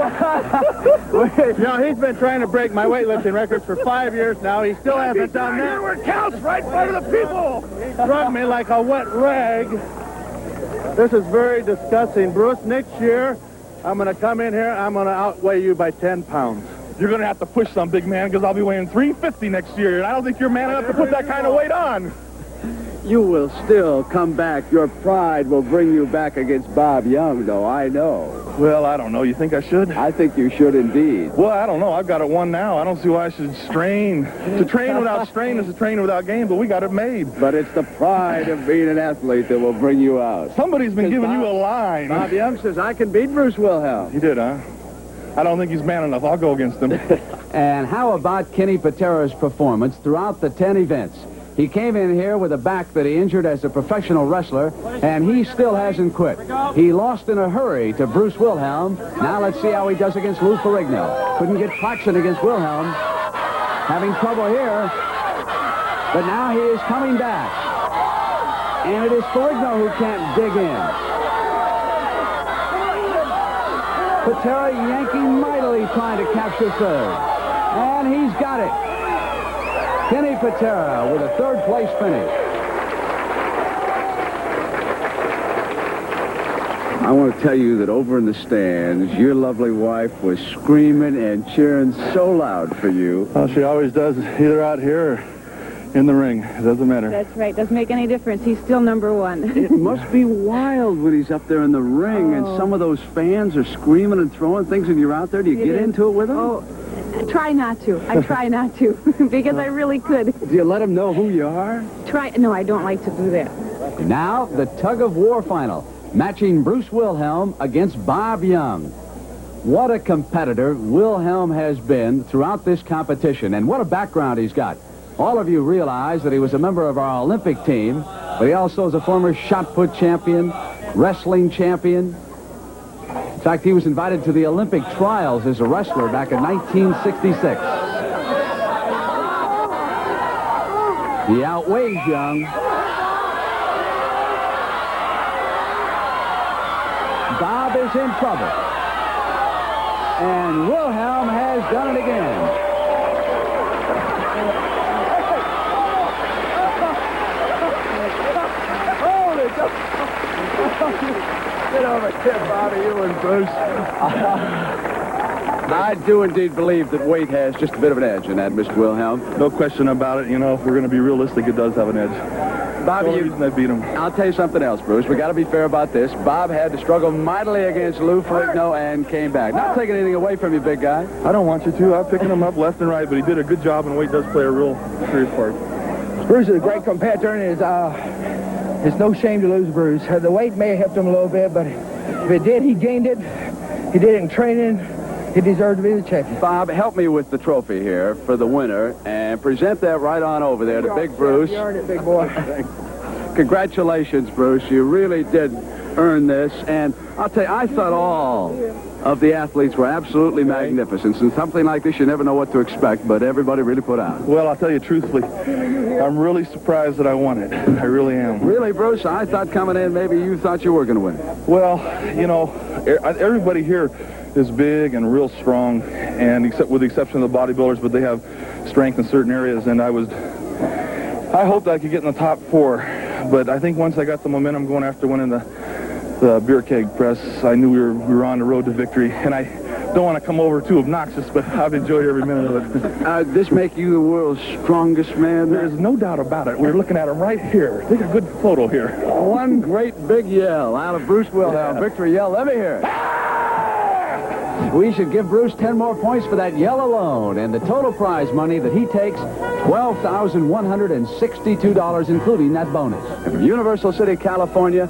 You know, he's been trying to break my weightlifting records for 5 years now. He still hasn't done that. Where it counts, right in front of the people. He drug me like a wet rag. This is very disgusting. Bruce, next year, I'm going to come in here. I'm going to outweigh you by 10 pounds. You're going to have to push some, big man, because I'll be weighing 350 next year, and I don't think you're man enough to put that kind of weight on. You will still come back. Your pride will bring you back against Bob Young, though, I know. Well, I don't know. You think I should? I think you should indeed. Well, I don't know. I've got it won now. I don't see why I should strain. To train without strain is to train without gain, but we got it made. But it's the pride of being an athlete that will bring you out. Somebody's been giving you a line. Bob Young says, I can beat Bruce Wilhelm. He did, huh? I don't think he's man enough. I'll go against him. And how about Kenny Patera's performance throughout the 10 events? He came in here with a back that he injured as a professional wrestler, and he still hasn't quit. He lost in a hurry to Bruce Wilhelm. Now let's see how he does against Lou Ferrigno. Couldn't get traction against Wilhelm. Having trouble here, but now he is coming back. And it is Ferrigno who can't dig in. Patera yanking mightily, trying to capture third. And he's got it. Kenny Patera with a third-place finish. I want to tell you that over in the stands, your lovely wife was screaming and cheering so loud for you. Well, she always does, either out here or in the ring. It doesn't matter. That's right. Doesn't make any difference. He's still number one. It must be wild when he's up there in the ring and some of those fans are screaming and throwing things and you're out there. Do you get into it with them? Oh, I try not to. I try not to because I really could. Do you let them know who you are? No, I don't like to do that. Now, the tug-of-war final, matching Bruce Wilhelm against Bob Young. What a competitor Wilhelm has been throughout this competition, and what a background he's got. All of you realize that he was a member of our Olympic team, but he also is a former shot put champion, wrestling champion. In fact, he was invited to the Olympic trials as a wrestler back in 1966. He outweighs Young. Bob is in trouble. And Wilhelm has done it again. Get over here, Bobby, you and Bruce. I do indeed believe that weight has just a bit of an edge in that, Mr. Wilhelm. No question about it. You know, if we're going to be realistic, it does have an edge. Bobby, the reason I beat him. I'll tell you something else, Bruce. We got to be fair about this. Bob had to struggle mightily against Lou Ferrigno and came back. Not taking anything away from you, big guy. I don't want you to. I'm picking him up left and right, but he did a good job, and weight does play a real serious part. Bruce is a great competitor, and it's no shame to lose Bruce. The weight may have helped him a little bit, but if it did, he gained it. He did it in training. He deserved to be the champion. Bob, help me with the trophy here for the winner, and present that right on over there to Big Bruce. You earned it, big boy. Congratulations, Bruce. You really did earn this, and I'll tell you, I thought all of the athletes were absolutely magnificent. And something like this, you never know what to expect, but everybody really put out. Well, I'll tell you truthfully, I'm really surprised that I won it. I really am. Really, Bruce? I thought coming in, maybe you thought you were going to win. Well, you know, everybody here is big and real strong, and with the exception of the bodybuilders, but they have strength in certain areas, and I hoped I could get in the top 4, but I think once I got the momentum going after winning the beer keg press, I knew we were on the road to victory, and I don't want to come over too obnoxious, but I've enjoyed every minute of it. This make you the world's strongest man? There's no doubt about it. We're looking at him right here. Take a good photo here. One great big yell out of Bruce Wilhelm. Victory yell. Let me hear it. We should give Bruce 10 more points for that yell alone, and the total prize money that he takes, $12,162, including that bonus. And from Universal City, California,